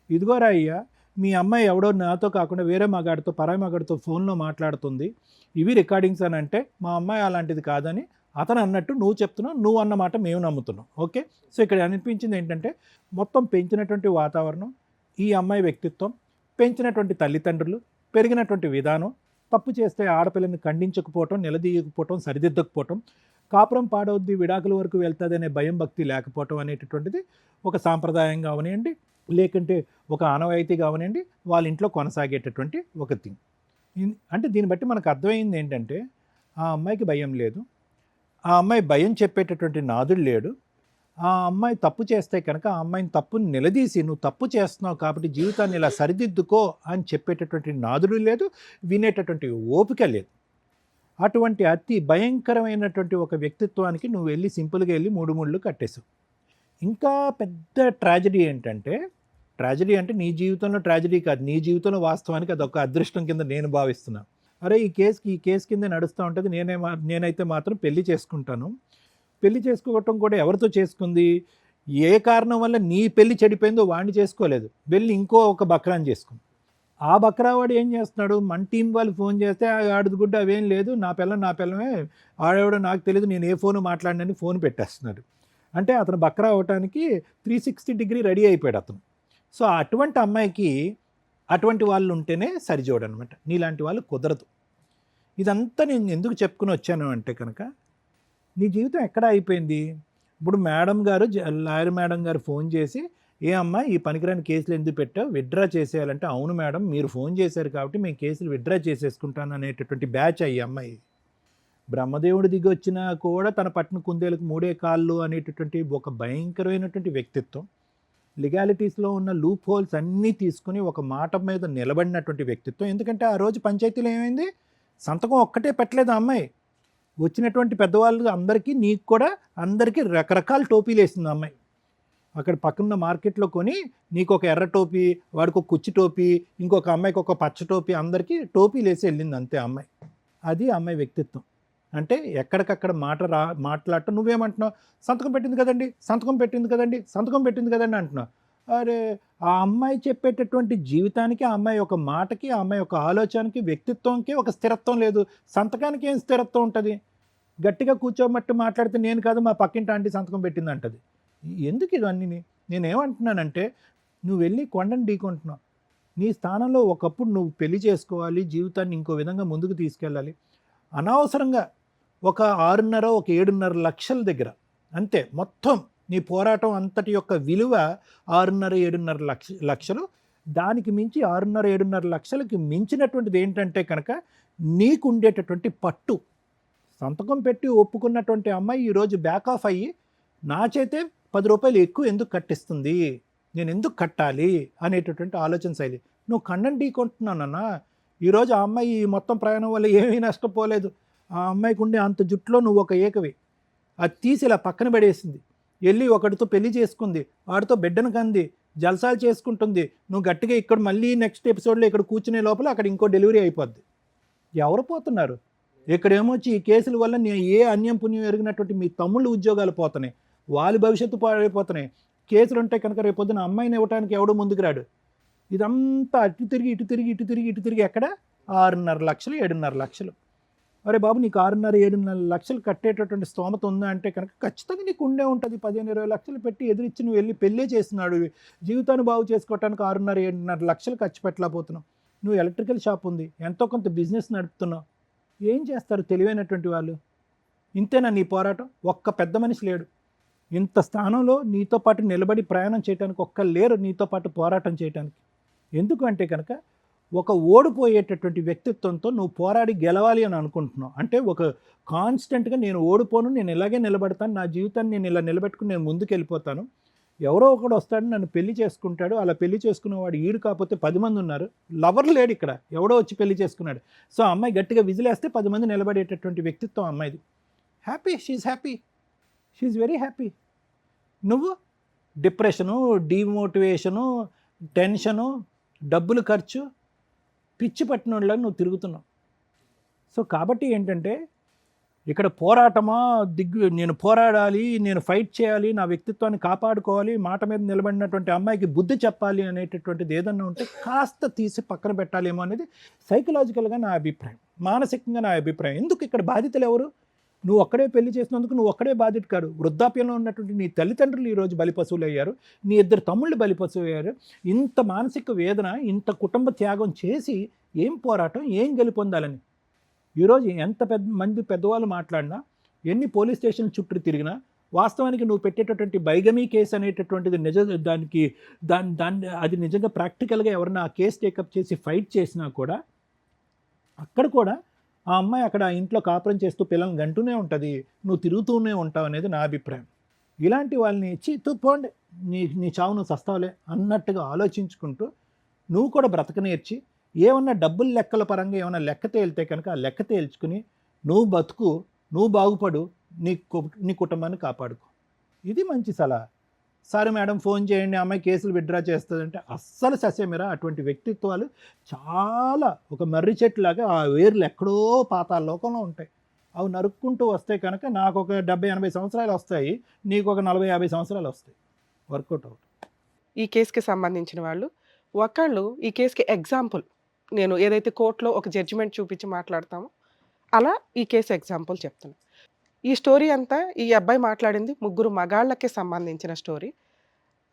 B: ఇదిగోరా అయ్యా, మీ అమ్మాయి ఎవడో నాతో కాకుండా వేరే మగాడితో, పరాయి మగాడితో ఫోన్లో మాట్లాడుతుంది, ఇవి రికార్డింగ్స్ అని అంటే మా అమ్మాయి అలాంటిది కాదని అతను అన్నట్టు నువ్వు చెప్తున్నావు, నువ్వు అన్నమాట మేము నమ్ముతున్నాం. ఓకే, సో ఇక్కడ అనిపించింది ఏంటంటే మొత్తం పెంచినటువంటి వాతావరణం, ఈ అమ్మాయి వ్యక్తిత్వం, పెంచినటువంటి తల్లిదండ్రులు, పెరిగినటువంటి విధానం, తప్పు చేస్తే ఆడపిల్లని ఖండించకపోవటం, నిలదీయకపోవటం, సరిదిద్దకపోవటం, కాపురం పాడవద్ది, విడాకుల వరకు వెళ్తుంది అనే భయం భక్తి లేకపోవటం అనేటటువంటిది ఒక సాంప్రదాయం కావనివ్వండి, లేకంటే ఒక ఆనవాయితీ కావనివ్వండి, వాళ్ళ ఇంట్లో కొనసాగేటటువంటి ఒక థింగ్. అంటే దీన్ని బట్టి మనకు అర్థమైంది ఏంటంటే ఆ అమ్మాయికి భయం లేదు, ఆ అమ్మాయి భయం చెప్పేటటువంటి నాదుడు లేడు. ఆ అమ్మాయి తప్పు చేస్తే కనుక ఆ అమ్మాయిని తప్పుని నిలదీసి నువ్వు తప్పు చేస్తున్నావు కాబట్టి జీవితాన్ని ఇలా సరిదిద్దుకో అని చెప్పేటటువంటి నాదుడు లేదు, వినేటటువంటి ఓపిక లేదు. అటువంటి అతి భయంకరమైనటువంటి ఒక వ్యక్తిత్వానికి నువ్వు వెళ్ళి సింపుల్గా వెళ్ళి 3 ముళ్ళు కట్టేసావు. ఇంకా పెద్ద ట్రాజడీ ఏంటంటే, ట్రాజడీ అంటే నీ జీవితంలో ట్రాజడీ కాదు, నీ జీవితంలో వాస్తవానికి అదొక అదృష్టం కింద నేను భావిస్తున్నాను. అరే ఈ కేసు కింద నడుస్తూ ఉంటుంది, నేనైతే మాత్రం పెళ్లి చేసుకుంటాను. పెళ్లి చేసుకోవటం కూడా ఎవరితో చేసుకుంది? ఏ కారణం వల్ల నీ పెళ్లి చెడిపోయిందో వాడిని చేసుకోలేదు, వెళ్ళి ఇంకో ఒక బక్రాన్ని చేసుకుంది. ఆ బక్రావాడు ఏం చేస్తున్నాడు? మన టీం వాళ్ళు ఫోన్ చేస్తే ఆడది గుడ్డ అవేం లేదు, నా పిల్లమే, ఆడేవాడో నాకు తెలియదు, నేను ఏ ఫోను మాట్లాడినని ఫోన్ పెట్టేస్తున్నాడు. అంటే అతను బక్రా అవటానికి 360 డిగ్రీ రెడీ అయిపోయాడు అతను. సో అటువంటి అమ్మాయికి అటువంటి వాళ్ళు ఉంటేనే సరిజోడు అనమాట, నీలాంటి వాళ్ళు కుదరదు. ఇదంతా నేను ఎందుకు చెప్పుకుని వచ్చాను అంటే కనుక, నీ జీవితం ఎక్కడ అయిపోయింది? ఇప్పుడు లాయర్ మేడం గారు ఫోన్ చేసి, ఏ అమ్మా ఈ పనికిరాని కేసులు ఎందుకు పెట్టావు, విత్డ్రా చేసేయాలంటే, అవును మేడం మీరు ఫోన్ చేశారు కాబట్టి మేము కేసులు విత్డ్రా చేసేసుకుంటాను అనేటటువంటి బ్యాచ్ అయ్యి అమ్మాయి. బ్రహ్మదేవుడు దిగి వచ్చినా కూడా తన పట్టిన కుందేలకు 3 కాళ్ళు అనేటటువంటి ఒక భయంకరమైనటువంటి వ్యక్తిత్వం, లీగాలిటీస్లో ఉన్న లూప్ హోల్స్ అన్నీ తీసుకుని ఒక మాట మీద నిలబడినటువంటి వ్యక్తిత్వం. ఎందుకంటే ఆ రోజు పంచాయతీలో ఏమైంది? సంతకం ఒక్కటే పెట్టలేదు ఆ అమ్మాయి. వచ్చినటువంటి పెద్దవాళ్ళు అందరికీ, నీకు కూడా అందరికీ రకరకాల టోపీలు వేసింది ఆ అమ్మాయి. అక్కడ పక్కన మార్కెట్లో కొని నీకు ఒక ఎర్ర టోపీ, వాడికి ఒక కుచ్చి టోపీ, ఇంకొక అమ్మాయికి ఒక పచ్చ టోపీ, అందరికీ టోపీలు వేసి వెళ్ళింది అంతే అమ్మాయి. అది అమ్మాయి వ్యక్తిత్వం. అంటే ఎక్కడికక్కడ మాట్లాడటం. నువ్వేమంటున్నావు? సంతకం పెట్టింది కదండి అంటున్నావు. అరే ఆ అమ్మాయి చెప్పేటటువంటి జీవితానికి, ఆ అమ్మాయి ఒక మాటకి, ఆ అమ్మాయి ఒక ఆలోచనకి, వ్యక్తిత్వంకి ఒక స్థిరత్వం లేదు. సంతకానికి ఏం స్థిరత్వం ఉంటుంది? గట్టిగా కూర్చోమట్టు మాట్లాడితే నేను కాదు మా పక్కింటి ఆంటీ సంతకం పెట్టింది అంటది. ఎందుకు ఇవన్నీ? నేనేమంటున్నానంటే, నువ్వు వెళ్ళి కొండను ఢీకొంటున్నావు. నీ స్థానంలో ఒకప్పుడు నువ్వు పెళ్లి చేసుకోవాలి, జీవితాన్ని ఇంకో విధంగా ముందుకు తీసుకెళ్ళాలి. అనవసరంగా ఒక 7.5 లక్షల దగ్గర అంతే మొత్తం నీ పోరాటం అంతటి యొక్క విలువ 6.5-7.5 లక్షలు. దానికి మించి 6.5-7.5 లక్షలకి మించినటువంటిది ఏంటంటే కనుక నీకు ఉండేటటువంటి పట్టు. సంతకం పెట్టి ఒప్పుకున్నటువంటి అమ్మాయి ఈరోజు బ్యాక్ ఆఫ్ అయ్యి నా చేతే 10 రూపాయలు ఎక్కువ ఎందుకు కట్టిస్తుంది, నేను ఎందుకు కట్టాలి అనేటటువంటి ఆలోచన శైలి. నువ్వు కన్నం ఢీకొంటున్నానన్నా. ఈరోజు ఆ అమ్మాయి మొత్తం ప్రయాణం వల్ల ఏమీ నష్టపోలేదు. ఆ అమ్మాయికి ఉండే అంత జుట్టులో నువ్వు ఒక ఏకవి. అది తీసి ఇలా పక్కన పడేసింది, వెళ్ళి ఒకటితో పెళ్లి చేసుకుంది, వాడితో బిడ్డను కంది, జల్సాలు చేసుకుంటుంది. నువ్వు గట్టిగా ఇక్కడ మళ్ళీ నెక్స్ట్ ఎపిసోడ్లో ఇక్కడ కూర్చునే లోపల అక్కడ ఇంకో డెలివరీ అయిపోద్ది. ఎవరు పోతున్నారు? ఇక్కడేమో వచ్చి ఈ కేసుల వల్ల ఏ అన్యం పుణ్యం ఎరిగినటువంటి మీ తమ్ముళ్ళు ఉద్యోగాలు పోతున్నాయి, వాళ్ళ భవిష్యత్తు పాడైపోతున్నాయి. కేసులు ఉంటే కనుక రేపొద్దున అమ్మాయిని ఇవ్వడానికి ఎవడో ముందుకు రాడు. ఇదంతా అటు తిరిగి ఇటు తిరిగి ఇటు తిరిగి ఇటు తిరిగి ఎక్కడ 6.5 లక్షలు 7.5 లక్షలు. అరే బాబు, నీకు 6.5-7.5 లక్షలు కట్టేటటువంటి స్తోమత ఉందా అంటే కనుక ఖచ్చితంగా నీకు ఉండే ఉంటుంది. 15-20 లక్షలు పెట్టి ఎదిరించి నువ్వు వెళ్ళి పెళ్ళే చేస్తున్నాడు. జీవితాన్ని బాగు చేసుకోవడానికి 6.5-7.5 లక్షలు ఖర్చు పెట్టలేకపోతున్నావు. నువ్వు ఎలక్ట్రికల్ షాప్ ఉంది, ఎంతో కొంత బిజినెస్ నడుపుతున్నావు. ఏం చేస్తారు తెలివైనటువంటి వాళ్ళు? ఇంతేనా నీ పోరాటం? ఒక్క పెద్ద మనిషి లేడు ఇంత స్థానంలో నీతో పాటు నిలబడి ప్రయాణం చేయడానికి. ఒక్క లేరు నీతో పాటు పోరాటం చేయడానికి. ఎందుకు అంటే కనుక ఒక ఓడిపోయేటటువంటి వ్యక్తిత్వంతో నువ్వు పోరాడి గెలవాలి అని అనుకుంటున్నావు. అంటే ఒక కాన్స్టెంట్గా నేను ఓడిపోను, నేను ఇలాగే నిలబడతాను, నా జీవితాన్ని నేను ఇలా నిలబెట్టుకుని నేను ముందుకు వెళ్ళిపోతాను, ఎవరో ఒకడు వస్తాడు నన్ను పెళ్లి చేసుకుంటాడు, అలా పెళ్లి చేసుకునేవాడు ఈడు కాకపోతే 10 మంది ఉన్నారు. లవర్ లేడు ఇక్కడ, ఎవడో వచ్చి పెళ్లి చేసుకున్నాడు. సో అమ్మాయి గట్టిగా విజిలేస్తే 10 మంది నిలబడేటటువంటి వ్యక్తిత్వం అమ్మాయిది. Happy, she's very happy. నువ్వు డిప్రెషను, డీమోటివేషను, టెన్షను, డబ్బులు ఖర్చు, పిచ్చి పట్టిన వాళ్ళ నువ్వు తిరుగుతున్నావు. సో కాబట్టి ఏంటంటే ఇక్కడ పోరాటమా నేను పోరాడాలి, నేను ఫైట్ చేయాలి, నా వ్యక్తిత్వాన్ని కాపాడుకోవాలి, మాట మీద నిలబడినటువంటి అమ్మాయికి బుద్ధి చెప్పాలి అనేటటువంటిది ఏదన్నా ఉంటే కాస్త తీసి పక్కన పెట్టాలేమో అనేది సైకలాజికల్గా నా అభిప్రాయం, మానసికంగా నా అభిప్రాయం. ఎందుకు ఇక్కడ బాధితులు ఎవరు? నువ్వు ఒక్కడే పెళ్లి చేసినందుకు నువ్వు ఒక్కడే బాధిత కాదు. వృద్ధాప్యంలో ఉన్నటువంటి నీ తల్లిదండ్రులు ఈరోజు బలిపశువులు అయ్యారు, నీ 2 తమ్ముళ్ళు బలిపశువు అయ్యారు. ఇంత మానసిక వేదన, ఇంత కుటుంబ త్యాగం చేసి ఏం పోరాటం, ఏం గెలుపొందాలని? ఈరోజు ఎంత మంది పెద్దవాళ్ళు మాట్లాడినా, ఎన్ని పోలీస్ స్టేషన్ చుట్టూ తిరిగినా, వాస్తవానికి నువ్వు పెట్టేటటువంటి బైగమీ కేసు అనేటటువంటిది దాన్ని అది నిజంగా ప్రాక్టికల్గా ఎవరైనా ఆ కేసు టేకప్ చేసి ఫైట్ చేసినా కూడా అక్కడ కూడా ఆ అమ్మాయి అక్కడ ఆ ఇంట్లో కాపురం చేస్తూ పిల్లల్ని గంటూనే ఉంటుంది, నువ్వు తిరుగుతూనే ఉంటావు అనేది నా అభిప్రాయం. ఇలాంటి వాళ్ళని ఇచ్చి పోండి, నీ చావు నువ్వు సస్తావులే అన్నట్టుగా ఆలోచించుకుంటూ నువ్వు కూడా బ్రతక నేర్చి ఏమన్నా డబ్బుల లెక్కల పరంగా ఏమన్నా లెక్క తేలితే కనుక ఆ లెక్క తేల్చుకుని నువ్వు బతుకు, నువ్వు బాగుపడు, నీ కుటుంబాన్ని కాపాడుకో. ఇది మంచి సలహా. సరే మేడం ఫోన్ చేయండి, అమ్మాయి కేసులు విత్డ్రా చేస్తుందంటే అస్సలు ససేమిరా. అటువంటి వ్యక్తిత్వాలు చాలా ఒక మర్రి చెట్టులాగా ఆ వేర్లు ఎక్కడో పాతాళ లోకంలో ఉంటాయి. అవి నరుక్కుంటూ వస్తే కనుక నాకు ఒక 70-80 సంవత్సరాలు వస్తాయి, నీకు ఒక 40-50 సంవత్సరాలు వస్తాయి. వర్కౌట్ అవుతుంది.
D: ఈ కేసుకి సంబంధించిన వాళ్ళు ఒకళ్ళు ఈ కేసుకి ఎగ్జాంపుల్, నేను ఏదైతే కోర్టులో ఒక జడ్జిమెంట్ చూపించి మాట్లాడతామో అలా ఈ కేసు ఎగ్జాంపుల్ చెప్తాను. ఈ స్టోరీ అంతా ఈ అబ్బాయి మాట్లాడింది 3 మగాళ్ళకి సంబంధించిన స్టోరీ.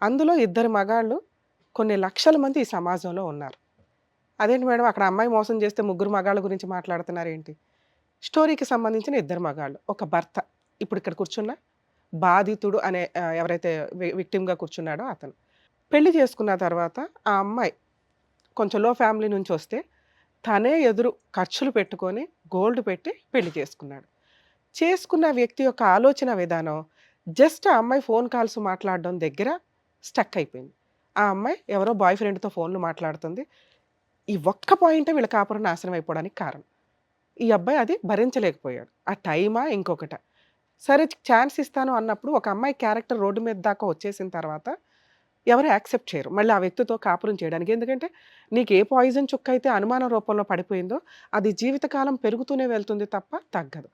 D: అందులో 2 మగాళ్ళు కొన్ని లక్షల మంది ఈ సమాజంలో ఉన్నారు. అదేంటి మేడం అక్కడ అమ్మాయి మోసం చేస్తే 3 మగాళ్ళ గురించి మాట్లాడుతున్నారు ఏంటి? స్టోరీకి సంబంధించిన 2 మగాళ్ళు, ఒక భర్త, ఇప్పుడు ఇక్కడ కూర్చున్న బాధితుడు అనే ఎవరైతే విక్టిమ్గా కూర్చున్నాడో అతను. పెళ్లి చేసుకున్న తర్వాత ఆ అమ్మాయి కొంచెం లో ఫ్యామిలీ నుంచి వస్తే తనే ఎదురు ఖర్చులు పెట్టుకొని గోల్డ్ పెట్టి పెళ్లి చేసుకున్నాడు. చేసుకున్న వ్యక్తి యొక్క ఆలోచన విధానం జస్ట్ ఆ అమ్మాయి ఫోన్ కాల్స్ మాట్లాడడం దగ్గర స్టక్ అయిపోయింది. ఆ అమ్మాయి ఎవరో బాయ్ ఫ్రెండ్తో ఫోన్లు మాట్లాడుతుంది. ఈ ఒక్క పాయింటే వీళ్ళ కాపురం నాశనం అయిపోవడానికి కారణం. ఈ అబ్బాయి అది భరించలేకపోయాడు. ఆ టైమా ఇంకొకట. సరే ఛాన్స్ ఇస్తాను అన్నప్పుడు ఒక అమ్మాయి క్యారెక్టర్ రోడ్డు మీద దాకా వచ్చేసిన తర్వాత ఎవరు యాక్సెప్ట్ చేయరు మళ్ళీ ఆ వ్యక్తితో కాపురం చేయడానికి. ఎందుకంటే నీకు ఏ పాయిజన్ చుక్క అయితే అనుమానం రూపంలో పడిపోయిందో అది జీవితకాలం పెరుగుతూనే వెళ్తుంది తప్ప తగ్గదు.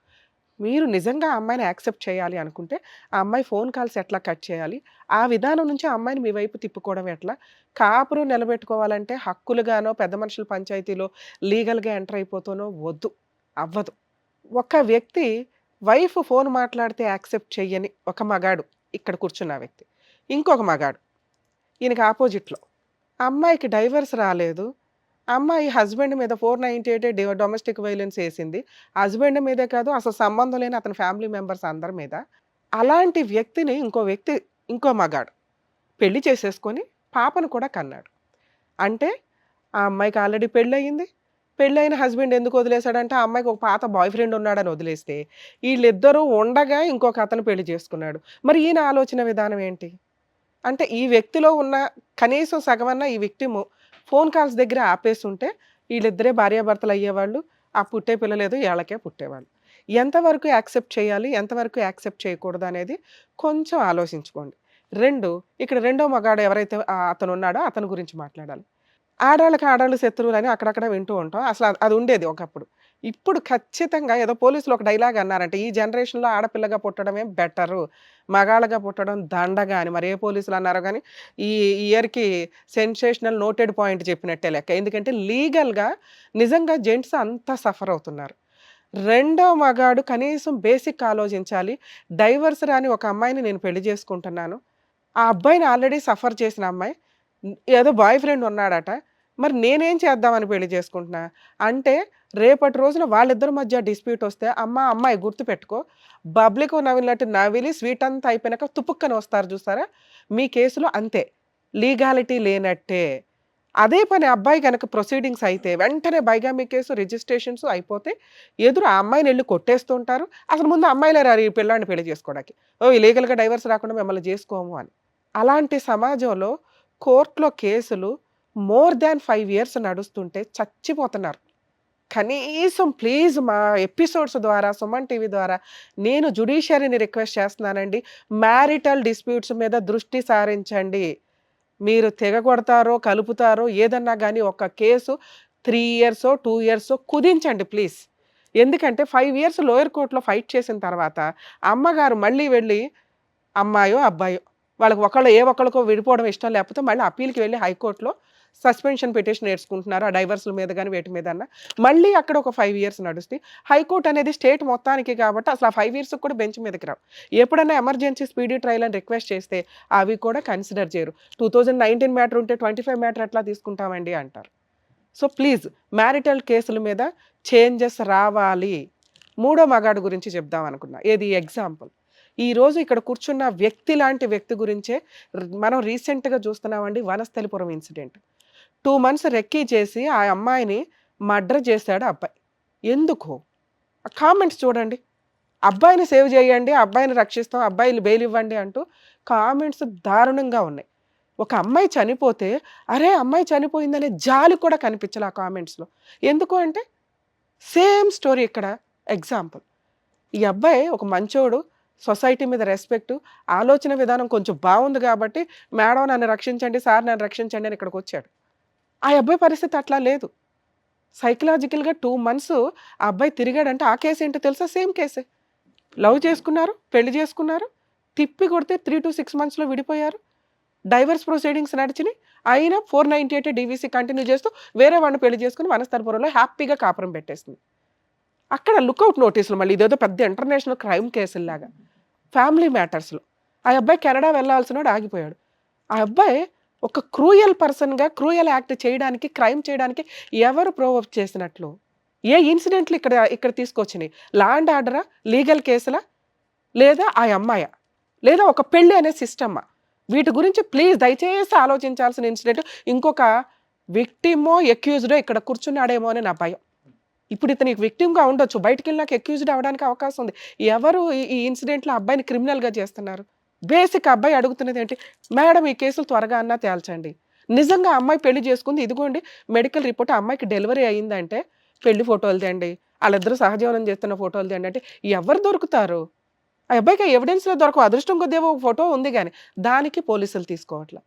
D: మీరు నిజంగా ఆ అమ్మాయిని యాక్సెప్ట్ చేయాలి అనుకుంటే ఆ అమ్మాయి ఫోన్ కాల్స్ ఎట్లా కట్ చేయాలి, ఆ విధానం నుంచి ఆ అమ్మాయిని మీ వైపు తిప్పుకోవడం ఎట్లా, కాపురం నిలబెట్టుకోవాలంటే హక్కులుగానో పెద్ద మనుషుల పంచాయతీలో లీగల్గా ఎంటర్ అయిపోతానో వద్దు, అవ్వదు. ఒక వ్యక్తి వైఫ్ ఫోన్ మాట్లాడితే యాక్సెప్ట్ చెయ్యని ఒక మగాడు ఇక్కడ కూర్చున్న వ్యక్తి, ఇంకొక మగాడు ఈయనకి ఆపోజిట్లో అమ్మాయికి డైవర్స్ రాలేదు, అమ్మాయి హస్బెండ్ మీద 498 డొమెస్టిక్ వైలెన్స్ వేసింది, హస్బెండ్ మీదే కాదు అసలు సంబంధం లేని అతని ఫ్యామిలీ మెంబర్స్ అందరి మీద. అలాంటి వ్యక్తిని ఇంకో మగాడు పెళ్లి చేసేసుకొని పాపను కూడా కన్నాడు. అంటే ఆ అమ్మాయికి ఆల్రెడీ పెళ్ళయింది, పెళ్ళైన హస్బెండ్ ఎందుకు వదిలేశాడంటే ఆ అమ్మాయికి ఒక పాత బాయ్ ఫ్రెండ్ ఉన్నాడని వదిలేస్తే వీళ్ళిద్దరూ ఉండగా ఇంకొక అతను పెళ్లి చేసుకున్నాడు. మరి ఈయన ఆలోచన విధానం ఏంటి అంటే ఈ వ్యక్తిలో ఉన్న కనీసం సగమన్నా ఈ విక్టిము ఫోన్ కాల్స్ దగ్గర ఆపేసి ఉంటే వీళ్ళిద్దరే భార్యాభర్తలు అయ్యేవాళ్ళు, ఆ పుట్టే పిల్లలేదు ఏళ్ళకే పుట్టేవాళ్ళు. ఎంతవరకు యాక్సెప్ట్ చేయాలి ఎంతవరకు యాక్సెప్ట్ చేయకూడదు అనేది కొంచెం ఆలోచించుకోండి. 2 ఇక్కడ రెండో మగాడు ఎవరైతే అతను ఉన్నాడో అతని గురించి మాట్లాడాలి. ఆడాళ్ళకి ఆడాళ్ళు శత్రువులని అక్కడక్కడ వింటూ ఉంటాం. అసలు అది ఉండేది ఒకప్పుడు. ఇప్పుడు ఖచ్చితంగా ఏదో పోలీసులు ఒక డైలాగ్ అన్నారంట, ఈ జనరేషన్‌లో ఆడపిల్లగా పుట్టడమే బెటరు. మగాళ్ళగా పుట్టడం దండగా అని. మరి ఏ పోలీసులు అన్నారో గానీ, ఈ ఇయర్‌కి సెన్సేషనల్ నోటెడ్ పాయింట్ చెప్పినట్టే లెక్క. ఎందుకంటే లీగల్‌గా నిజంగా జెంట్స్ అంత సఫర్ అవుతున్నారు. రెండో మగాడు కనీసం బేసిక్ ఆలోచించాలి. డైవర్స్ రాని ఒక అమ్మాయిని నేను పెళ్లి చేసుకుంటున్నాను. ఆ అబ్బాయిని ఆల్రెడీ సఫర్ చేసిన అమ్మాయి. ఏదో బాయ్ ఫ్రెండ్ ఉన్నాడట. మరి నేనేం చేద్దామని పెళ్లి చేసుకుంటున్నా? అంటే రేపటి రోజున వాళ్ళిద్దరి మధ్య డిస్ప్యూట్ వస్తే, అమ్మాయి గుర్తుపెట్టుకో, బబ్లిక్ నవిలినట్టు నవిలి స్వీట్ అంతా అయిపోయినాక తుపుక్కని వస్తారు చూసారా? మీ కేసులో అంతే. లీగాలిటీ లేనట్టే. అదే పని అబ్బాయి గనక ప్రొసీడింగ్స్ అయితే వెంటనే బైగామి కేసు రిజిస్ట్రేషన్స్ అయిపోతే, ఎదురు ఆ అమ్మాయిని ఎళ్లి కొట్టేస్తుంటారు. అసలు ముందు అమ్మాయిలే రారు ఈ పిల్లాడిని పెళ్లి చేసుకోవడానికి. ఓహ్! లీగల్‌గా డైవర్స్ రాకుండా మిమ్మల్ని చేసుకోము అని. అలాంటి సమాజంలో కోర్ట్‌లో కేసులు మోర్ దాన్ 5 ఇయర్స్ నడుస్తుంటే చచ్చిపోతున్నారు. కనీసం ప్లీజ్ మా ఎపిసోడ్స్ ద్వారా, సుమన్ టీవీ ద్వారా నేను జ్యుడిషియరీని రిక్వెస్ట్ చేస్తున్నానండి. మ్యారిటల్ డిస్ప్యూట్స్ మీద దృష్టి సారించండి. మీరు తెగగొడతారో, కలుపుతారో ఏదన్నా గానీ ఒక కేసు 3 ఇయర్సో, 2 ఇయర్సో కుదించండి ప్లీజ్. ఎందుకంటే 5 ఇయర్స్ లోయర్ కోర్ట్‌లో ఫైట్ చేసిన తర్వాత అమ్మగారు మళ్ళీ వెళ్ళి అమ్మాయో, అబ్బాయో వాళ్ళకి ఏ ఒక్కళ్ళకో విడిపోవడం ఇష్టం లేకపోతే మళ్ళీ అప్పీల్‌కి వెళ్ళి హైకోర్ట్‌లో సస్పెన్షన్ పిటిషన్ ఏసుకుంటున్నారు. ఆ డైవర్స్‌ల మీద గాని, వేటి మీదన్నా. మళ్ళీ అక్కడ ఒక 5 ఇయర్స్ నడుస్తాయి. హైకోర్ట్ అనేది స్టేట్ మొత్తానికి కాబట్టి అసలు ఆ 5 ఇయర్స్‌కి కూడా బెంచ్ మీదకి రావు. ఎప్పుడైనా ఎమర్జెన్సీ స్పీడీ ట్రయల్ అని రిక్వెస్ట్ చేస్తే అవి కూడా కన్సిడర్ చేయరు. 2019 మ్యాటర్ ఉంటే 25 మ్యాటర్ ఎట్లా తీసుకుంటామండి అంటారు. సో ప్లీజ్ మ్యారిటల్ కేసుల మీద చేంజెస్ రావాలి. మూడో మగాడు గురించి చెప్దాం అనుకున్నా. ఏది ఎగ్జాంపుల్. ఈరోజు ఇక్కడ కూర్చున్న వ్యక్తి లాంటి వ్యక్తి గురించే మనం రీసెంట్‌గా చూస్తున్నామండి వనస్థలిపురం ఇన్సిడెంట్. 2 మంత్స్ రెక్కీ చేసి ఆ అమ్మాయిని మర్డర్ చేశాడు ఆ అబ్బాయి. ఎందుకు? ఆ కామెంట్స్ చూడండి. అబ్బాయిని సేవ్ చేయండి, అబ్బాయిని రక్షిస్తాం, అబ్బాయిలు బెయిల్ ఇవ్వండి అంటూ కామెంట్స్ దారుణంగా ఉన్నాయి. ఒక అమ్మాయి చనిపోతే, అరే! అమ్మాయి చనిపోయిందనే జాలి కూడా కనిపించలే ఆ కామెంట్స్‌లో. ఎందుకు అంటే సేమ్ స్టోరీ ఇక్కడ ఎగ్జాంపుల్. ఈ అబ్బాయి ఒక మంచోడు, సొసైటీ మీద రెస్పెక్టు, ఆలోచన విధానం కొంచెం బావుంది కాబట్టి, మేడం నన్ను రక్షించండి, సార్ నన్ను రక్షించండి అని ఇక్కడికొచ్చాడు. ఆ అబ్బాయి పరిస్థితి అట్లా లేదు. సైకలాజికల్‌గా 2 మంత్స్ ఆ అబ్బాయి తిరిగాడంటే ఆ కేస్ ఏంటో తెలుసా? సేమ్ కేసే. లవ్ చేసుకున్నారు, పెళ్లి చేసుకున్నారు, తిప్పి కొడితే 3-6 మంత్స్‌లో విడిపోయారు. డైవర్స్ ప్రొసీడింగ్స్ నడిచినాయి. అయినా 498 డీవీసీ కంటిన్యూ చేస్తూ వేరే వాడిని పెళ్లి చేసుకొని వనస్థలిపురంలో హ్యాపీగా కాపురం పెట్టేసింది. అక్కడ లుకౌట్ నోటీసులు మళ్ళీ ఇదేదో పెద్ద ఇంటర్నేషనల్ క్రైమ్ కేసుల్లాగా. ఫ్యామిలీ మ్యాటర్స్‌లో. ఆ అబ్బాయి కెనడా వెళ్ళాల్సినోడు ఆగిపోయాడు. ఆ అబ్బాయి ఒక క్రూయల్ పర్సన్‌గా క్రూయల్ యాక్ట్ చేయడానికి, క్రైమ్ చేయడానికి ఎవరు ప్రొవోక్ చేసినట్లు? ఏ ఇన్సిడెంట్లు ఇక్కడ తీసుకొచ్చినాయి? Law and ఆర్డరా? లీగల్ కేసులా? లేదా ఆ అమ్మాయా? లేదా ఒక పెళ్లి అనే సిస్టమా? వీటి గురించి ప్లీజ్ దయచేసి ఆలోచించాల్సిన ఇన్సిడెంట్. ఇంకొక విక్టిమో, అక్యూజ్డో ఇక్కడ కూర్చున్నాడేమో అని నా భయం. ఇప్పుడు ఇతనికి విక్టిమ్‌గా ఉండొచ్చు. బయటికెళ్ళినాక అక్యూజ్డ్ అవ్వడానికి అవకాశం ఉంది. ఎవరు ఈ ఇన్సిడెంట్‌లో అబ్బాయిని క్రిమినల్‌గా చేస్తున్నారు? బేసిక్ అబ్బాయి అడుగుతున్నది ఏంటి? మేడం ఈ కేసులు త్వరగా అన్నా తేల్చండి. నిజంగా అమ్మాయి పెళ్లి చేసుకుంది. ఇదిగోండి మెడికల్ రిపోర్ట్ ఆ అమ్మాయికి డెలివరీ అయిందంటే పెళ్లి ఫోటోలు తేండి. ఆళ్ళిద్దరూ సహజీవనం చేస్తున్న ఫోటోలు తేండి అంటే ఎవరు దొరుకుతారు? ఆ అబ్బాయికి ఎవిడెన్స్‌లో దొరకవు. అదృష్టం కొద్దేమో ఫోటో ఉంది గాని దానికి పోలీసులు తీసుకోవట్ల.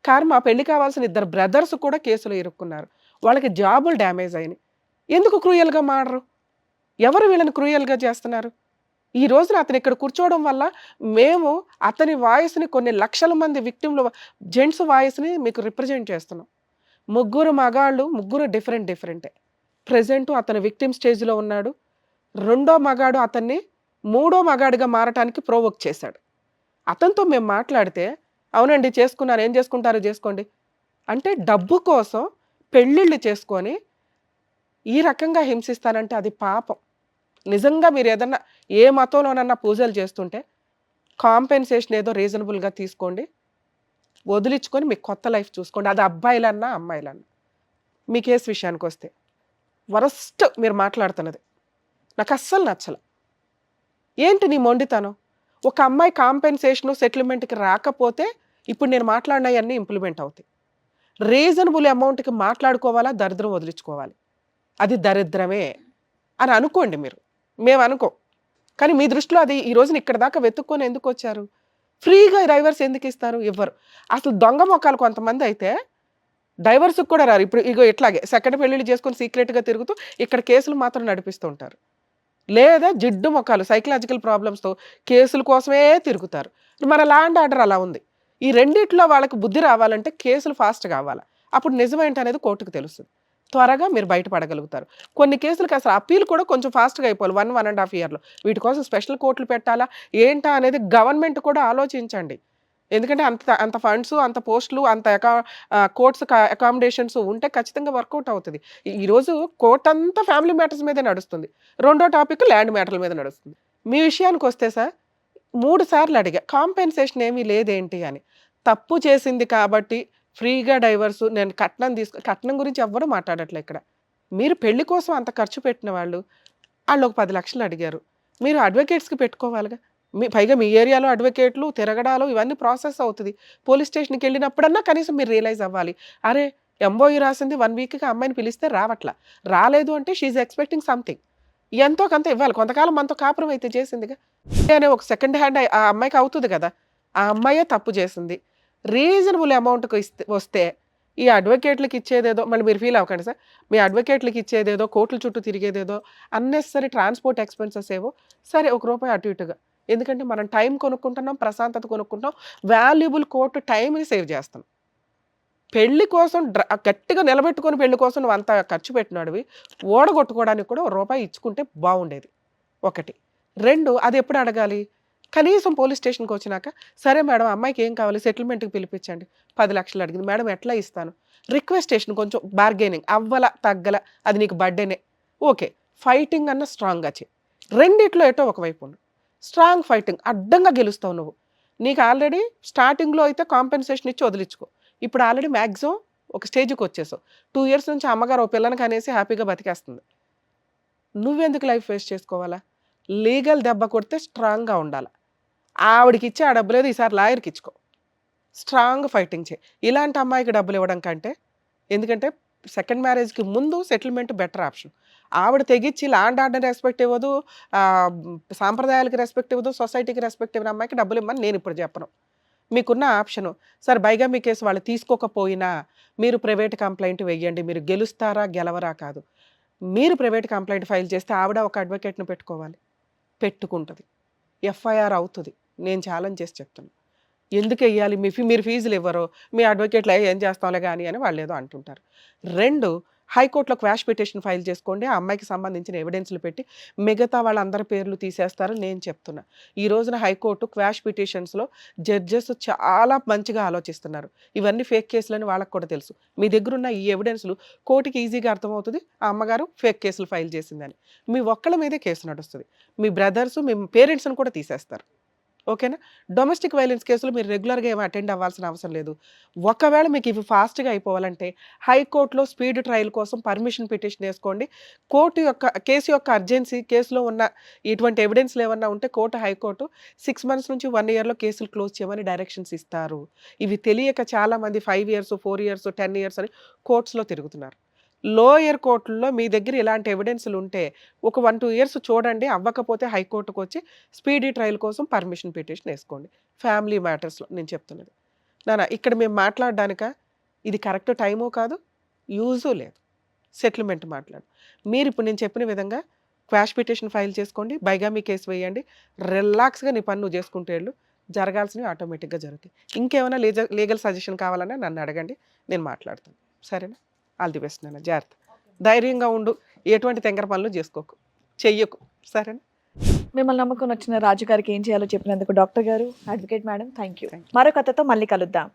D: కర్మ పెళ్లి కావాల్సిన ఇద్దరు బ్రదర్స్ కూడా కేసులో ఇరుక్కున్నారు. వాళ్ళకి జాబులు డ్యామేజ్ అయినాయి. ఎందుకు క్రూయల్‌గా మారరు? ఎవరు వీళ్ళని క్రూయల్‌గా చేస్తున్నారు? ఈ రోజున అతను ఇక్కడ కూర్చోవడం వల్ల మేము అతని వాయిస్‌ని కొన్ని లక్షల మంది విక్టిమ్‌ల జెంట్స్ వాయిస్‌ని మీకు రిప్రజెంట్ చేస్తున్నాం. ముగ్గురు మగాళ్ళు, ముగ్గురు డిఫరెంటే. ప్రెజెంట్ అతను విక్టిమ్ స్టేజ్‌లో ఉన్నాడు. రెండో మగాడు అతన్ని మూడో మగాడిగా మారటానికి ప్రొవోక్ చేశాడు. అతనితో మేము మాట్లాడితే, అవునండి చేసుకున్నాను. ఏం చేసుకుంటారో చేసుకోండి. అంటే డబ్బు కోసం పెళ్ళిళ్ళు చేసుకొని ఈ రకంగా హింసిస్తానంటే అది పాపం. నిజంగా మీరు ఏదన్నా ఏ మతంలోనన్నా పూజలు చేస్తుంటే కాంపెన్సేషన్ ఏదో రీజనబుల్‌గా తీసుకోండి. వదిలించుకొని మీ కొత్త లైఫ్ చూసుకోండి. అది అబ్బాయిలన్నా, అమ్మాయిలన్నా. మీ కేస్ విషయానికొస్తే వరస్ట్ మీరు మాట్లాడుతున్నది. నాకు అస్సలు నచ్చల. ఏంటి నీ మొండితనం? ఒక అమ్మాయి కాంపెన్సేషను, సెటిల్మెంట్‌కి రాకపోతే ఇప్పుడు నేను మాట్లాడినయన్నీ ఇంప్లిమెంట్ అవుతాయి. రీజనబుల్ అమౌంట్‌కి మాట్లాడుకోవాలా, దరిద్రం వదిలించుకోవాలి. అది దరిద్రమే అని అనుకోండి మీరు. మేము అనుకోం. కానీ మీ దృష్టిలో అది ఈ రోజున ఇక్కడి దాకా వెతుక్కొని ఎందుకొచ్చారు? ఫ్రీగా డైవర్స్ ఎందుకు ఇస్తారు? ఇవ్వరు. అసలు దొంగ మొక్కలు కొంతమంది అయితే డైవర్స్కి కూడా రారు. ఇప్పుడు ఇగో ఇట్లాగే సెకండ్ పెళ్ళిళ్ళు చేసుకొని సీక్రెట్గా తిరుగుతూ ఇక్కడ కేసులు మాత్రం నడిపిస్తూ ఉంటారు. లేదా జిడ్డు మొక్కలు సైకలాజికల్ ప్రాబ్లమ్స్తో కేసుల కోసమే తిరుగుతారు. మన లా అండ్ ఆర్డర్ అలా ఉంది. ఈ రెండిట్లో వాళ్ళకి బుద్ధి రావాలంటే కేసులు ఫాస్ట్ కావాలి. అప్పుడు నిజమేంటి అనేది కోర్టుకు తెలుస్తుంది. త్వరగా మీరు బయటపడగలుగుతారు. కొన్ని కేసులకి అసలు అప్పీల్ కూడా కొంచెం ఫాస్ట్గా అయిపోవాలి 1.5 ఇయర్లో. వీటి కోసం స్పెషల్ కోర్టులు పెట్టాలా ఏంటా అనేది గవర్నమెంట్ కూడా ఆలోచించండి. ఎందుకంటే అంత అంత ఫండ్స్, అంత పోస్టులు, అంత కోర్ట్స్ అకామిడేషన్స్ ఉంటే ఖచ్చితంగా వర్కౌట్ అవుతుంది. ఈరోజు కోర్ట్ అంతా ఫ్యామిలీ మ్యాటర్స్ మీదే నడుస్తుంది. రెండో టాపిక్ ల్యాండ్ మ్యాటర్ల మీద నడుస్తుంది. మీ విషయానికి వస్తే సార్ 3 సార్లు అడిగా కాంపెన్సేషన్ ఏమీ లేదేంటి అని. తప్పు చేసింది కాబట్టి ఫ్రీగా డైవర్సు, నేను కట్నం గురించి ఎవ్వరూ మాట్లాడట్లే ఇక్కడ. మీరు పెళ్లి కోసం అంత ఖర్చు పెట్టిన వాళ్ళు ఒక 10 లక్షలు అడిగారు. మీరు అడ్వకేట్స్కి పెట్టుకోవాలిగా. పైగా మీ ఏరియాలో అడ్వకేట్లు తిరగడాలు ఇవన్నీ ప్రాసెస్ అవుతుంది. పోలీస్ స్టేషన్కి వెళ్ళినప్పుడన్నా కనీసం మీరు రియలైజ్ అవ్వాలి. అరే ఎంఓఈ రాసింది 1 వీక్కి అమ్మాయిని పిలిస్తే రావట్లా, రాలేదు అంటే షీఈ్ ఎక్స్పెక్టింగ్ సంథింగ్, ఎంతో కొంత ఇవ్వాలి. కొంతకాలం మనతో కాపురం అయితే చేసిందిగా అనే ఒక సెకండ్ హ్యాండ్ ఆ అమ్మాయికి అవుతుంది కదా. ఆ అమ్మాయే తప్పు చేసింది. రీజనబుల్ అమౌంట్కి వస్తే ఈ అడ్వకేట్లకి ఇచ్చేదేదో, మళ్ళీ మీరు ఫీల్ అవ్వకండి సార్, మీ అడ్వకేట్లకి ఇచ్చేదేదో, కోర్టుల చుట్టూ తిరిగేదేదో, అన్నెసరీ ట్రాన్స్పోర్ట్ ఎక్స్పెన్సెస్ ఏవో సరే ₹1 అటు ఇటుగా. ఎందుకంటే మనం టైం కొనుక్కుంటున్నాం, ప్రశాంతత కొనుక్కుంటున్నాం, వాల్యుబుల్ కోర్టు టైంని సేవ్ చేస్తాం. పెళ్లి కోసం గట్టిగా నిలబెట్టుకొని పెళ్లి కోసం నువ్వు అంత ఖర్చు పెట్టినాడివి, ఓడగొట్టుకోవడానికి కూడా ₹1 ఇచ్చుకుంటే బాగుండేది. 1. 2 అది ఎప్పుడు అడగాలి? కనీసం పోలీస్ స్టేషన్కి వచ్చినాక సరే మేడం అమ్మాయికి ఏం కావాలి సెటిల్మెంట్కి పిలిపించండి, 10 లక్షలు అడిగింది మేడం ఎట్లా ఇస్తాను, రిక్వెస్టేషన్ కొంచెం బార్గెనింగ్ అవ్వల తగ్గల, అది నీకు బర్త్డేనే ఓకే, ఫైటింగ్ అన్న స్ట్రాంగ్గా చేయి. రెండిట్లో ఎటో ఒకవైపు ఉండు, స్ట్రాంగ్ ఫైటింగ్ అడ్డంగా గెలుస్తావు నువ్వు. నీకు ఆల్రెడీ స్టార్టింగ్లో అయితే కాంపెన్సేషన్ ఇచ్చి వదిలించుకో. ఇప్పుడు ఆల్రెడీ మ్యాక్సిమం ఒక స్టేజ్కి వచ్చేసావు. 2 ఇయర్స్ నుంచి అమ్మగారు ఓ పిల్లని కనేసి హ్యాపీగా బతికేస్తుంది. నువ్వెందుకు లైఫ్ వేస్ట్ చేసుకోవాలా? లీగల్ దెబ్బ కొడితే స్ట్రాంగ్గా ఉండాలి. ఆవిడకి ఇచ్చే ఆ డబ్బు లేదు, ఈసారి లాయర్కి ఇచ్చుకో. స్ట్రాంగ్ ఫైటింగ్ చేయి. ఇలాంటి అమ్మాయికి డబ్బులు ఇవ్వడం కంటే, ఎందుకంటే సెకండ్ మ్యారేజ్కి ముందు సెటిల్మెంట్ బెటర్ ఆప్షన్. ఆవిడ తెగించి ల్యాండ్ ఆర్డర్ రెస్పెక్ట్ ఇవ్వదు, సాంప్రదాయాలకి రెస్పెక్ట్ ఇవ్వదు, సొసైటీకి రెస్పెక్ట్ ఇవ్వని అమ్మాయికి డబ్బులు ఇవ్వమని నేను ఇప్పుడు చెప్పను. మీకున్న ఆప్షను సార్ బైగామీ కేసు వాళ్ళు తీసుకోకపోయినా మీరు ప్రైవేట్ కంప్లైంట్ వెయ్యండి. మీరు గెలుస్తారా గెలవరా కాదు. మీరు ప్రైవేట్ కంప్లైంట్ ఫైల్ చేస్తే ఆవిడ ఒక అడ్వకేట్ను పెట్టుకోవాలి, పెట్టుకుంటుంది, ఎఫ్ఐఆర్ అవుతుంది. నేను ఛాలెంజ్ చేసి చెప్తున్నాను. ఎందుకు వెయ్యాలి? మీరు ఫీజులు ఇవ్వరు, మీ అడ్వకేట్లు ఏం చేస్తాంలే కానీ అని వాళ్ళు ఏదో అంటుంటారు. 2 హైకోర్టులో క్వాష్ పిటిషన్ ఫైల్ చేసుకోండి. ఆ అమ్మాయికి సంబంధించిన ఎవిడెన్స్లు పెట్టి మిగతా వాళ్ళందరి పేర్లు తీసేస్తారు నేను చెప్తున్నా. ఈ రోజున హైకోర్టు క్వాష్ పిటిషన్స్లో జడ్జెస్ చాలా మంచిగా ఆలోచిస్తున్నారు. ఇవన్నీ ఫేక్ కేసులని వాళ్ళకి కూడా తెలుసు. మీ దగ్గర ఉన్న ఈ ఎవిడెన్స్లు కోర్టుకి ఈజీగా అర్థమవుతుంది ఆ అమ్మగారు ఫేక్ కేసులు ఫైల్ చేసిందని. మీ ఒక్కళ్ళ మీదే కేసు నడుస్తుంది. మీ బ్రదర్స్ మీ పేరెంట్స్ని కూడా తీసేస్తారు. ఓకేనా? డొమెస్టిక్ వైలెన్స్ కేసులు మీరు రెగ్యులర్గా ఏమి అటెండ్ అవ్వాల్సిన అవసరం లేదు. ఒకవేళ మీకు ఇవి ఫాస్ట్గా అయిపోవాలంటే హైకోర్టులో స్పీడ్ ట్రయల్ కోసం పర్మిషన్ పిటిషన్ వేసుకోండి. కేసు యొక్క అర్జెన్సీ, కేసులో ఉన్న ఇటువంటి ఎవిడెన్స్లు ఏమన్నా ఉంటే హైకోర్టు 6 months నుంచి 1 yearలో కేసులు క్లోజ్ చేయమని డైరెక్షన్స్ ఇస్తారు. ఇవి తెలియక చాలామంది 5 years, 4 years, 10 years అని కోర్ట్స్లో తిరుగుతున్నారు. లోయర్ కోర్టుల్లో మీ దగ్గర ఇలాంటి ఎవిడెన్స్లు ఉంటే ఒక 1-2 years చూడండి, అవ్వకపోతే హైకోర్టుకు వచ్చి స్పీడీ ట్రయల్ కోసం పర్మిషన్ పిటిషన్ వేసుకోండి. ఫ్యామిలీ మ్యాటర్స్లో నేను చెప్తున్నది నాన్న. ఇక్కడ మేము మాట్లాడడానిక ఇది కరెక్ట్ టైము కాదు, యూజు లేదు. సెటిల్మెంట్ మాట్లాడు. మీరు ఇప్పుడు నేను చెప్పిన విధంగా క్వాష్ పిటిషన్ ఫైల్ చేసుకోండి, బైగామీ కేసు వేయండి, రిలాక్స్గా నీ పని నువ్వు చేసుకుంటే వెళ్ళు, జరగాల్సినవి ఆటోమేటిక్గా జరుగుతాయి. ఇంకేమైనా లీగల్ సజెషన్ కావాలన్నా నన్ను అడగండి, నేను మాట్లాడతాను. సరేనా? ఆల్ ది బెస్ట్ నాన్న. జాగ్రత్త, ధైర్యంగా ఉండు, ఎటువంటి తెంగర పనులు చేసుకోకు, చెయ్యకు. సరేనా?
C: మిమ్మల్ని నమ్మకం వచ్చిన రాజు గారికి ఏం చేయాలో చెప్పినందుకు డాక్టర్ గారు, అడ్వకేట్ మేడం, థ్యాంక్ యూ. మరో కథతో మళ్ళీ కలుద్దాం.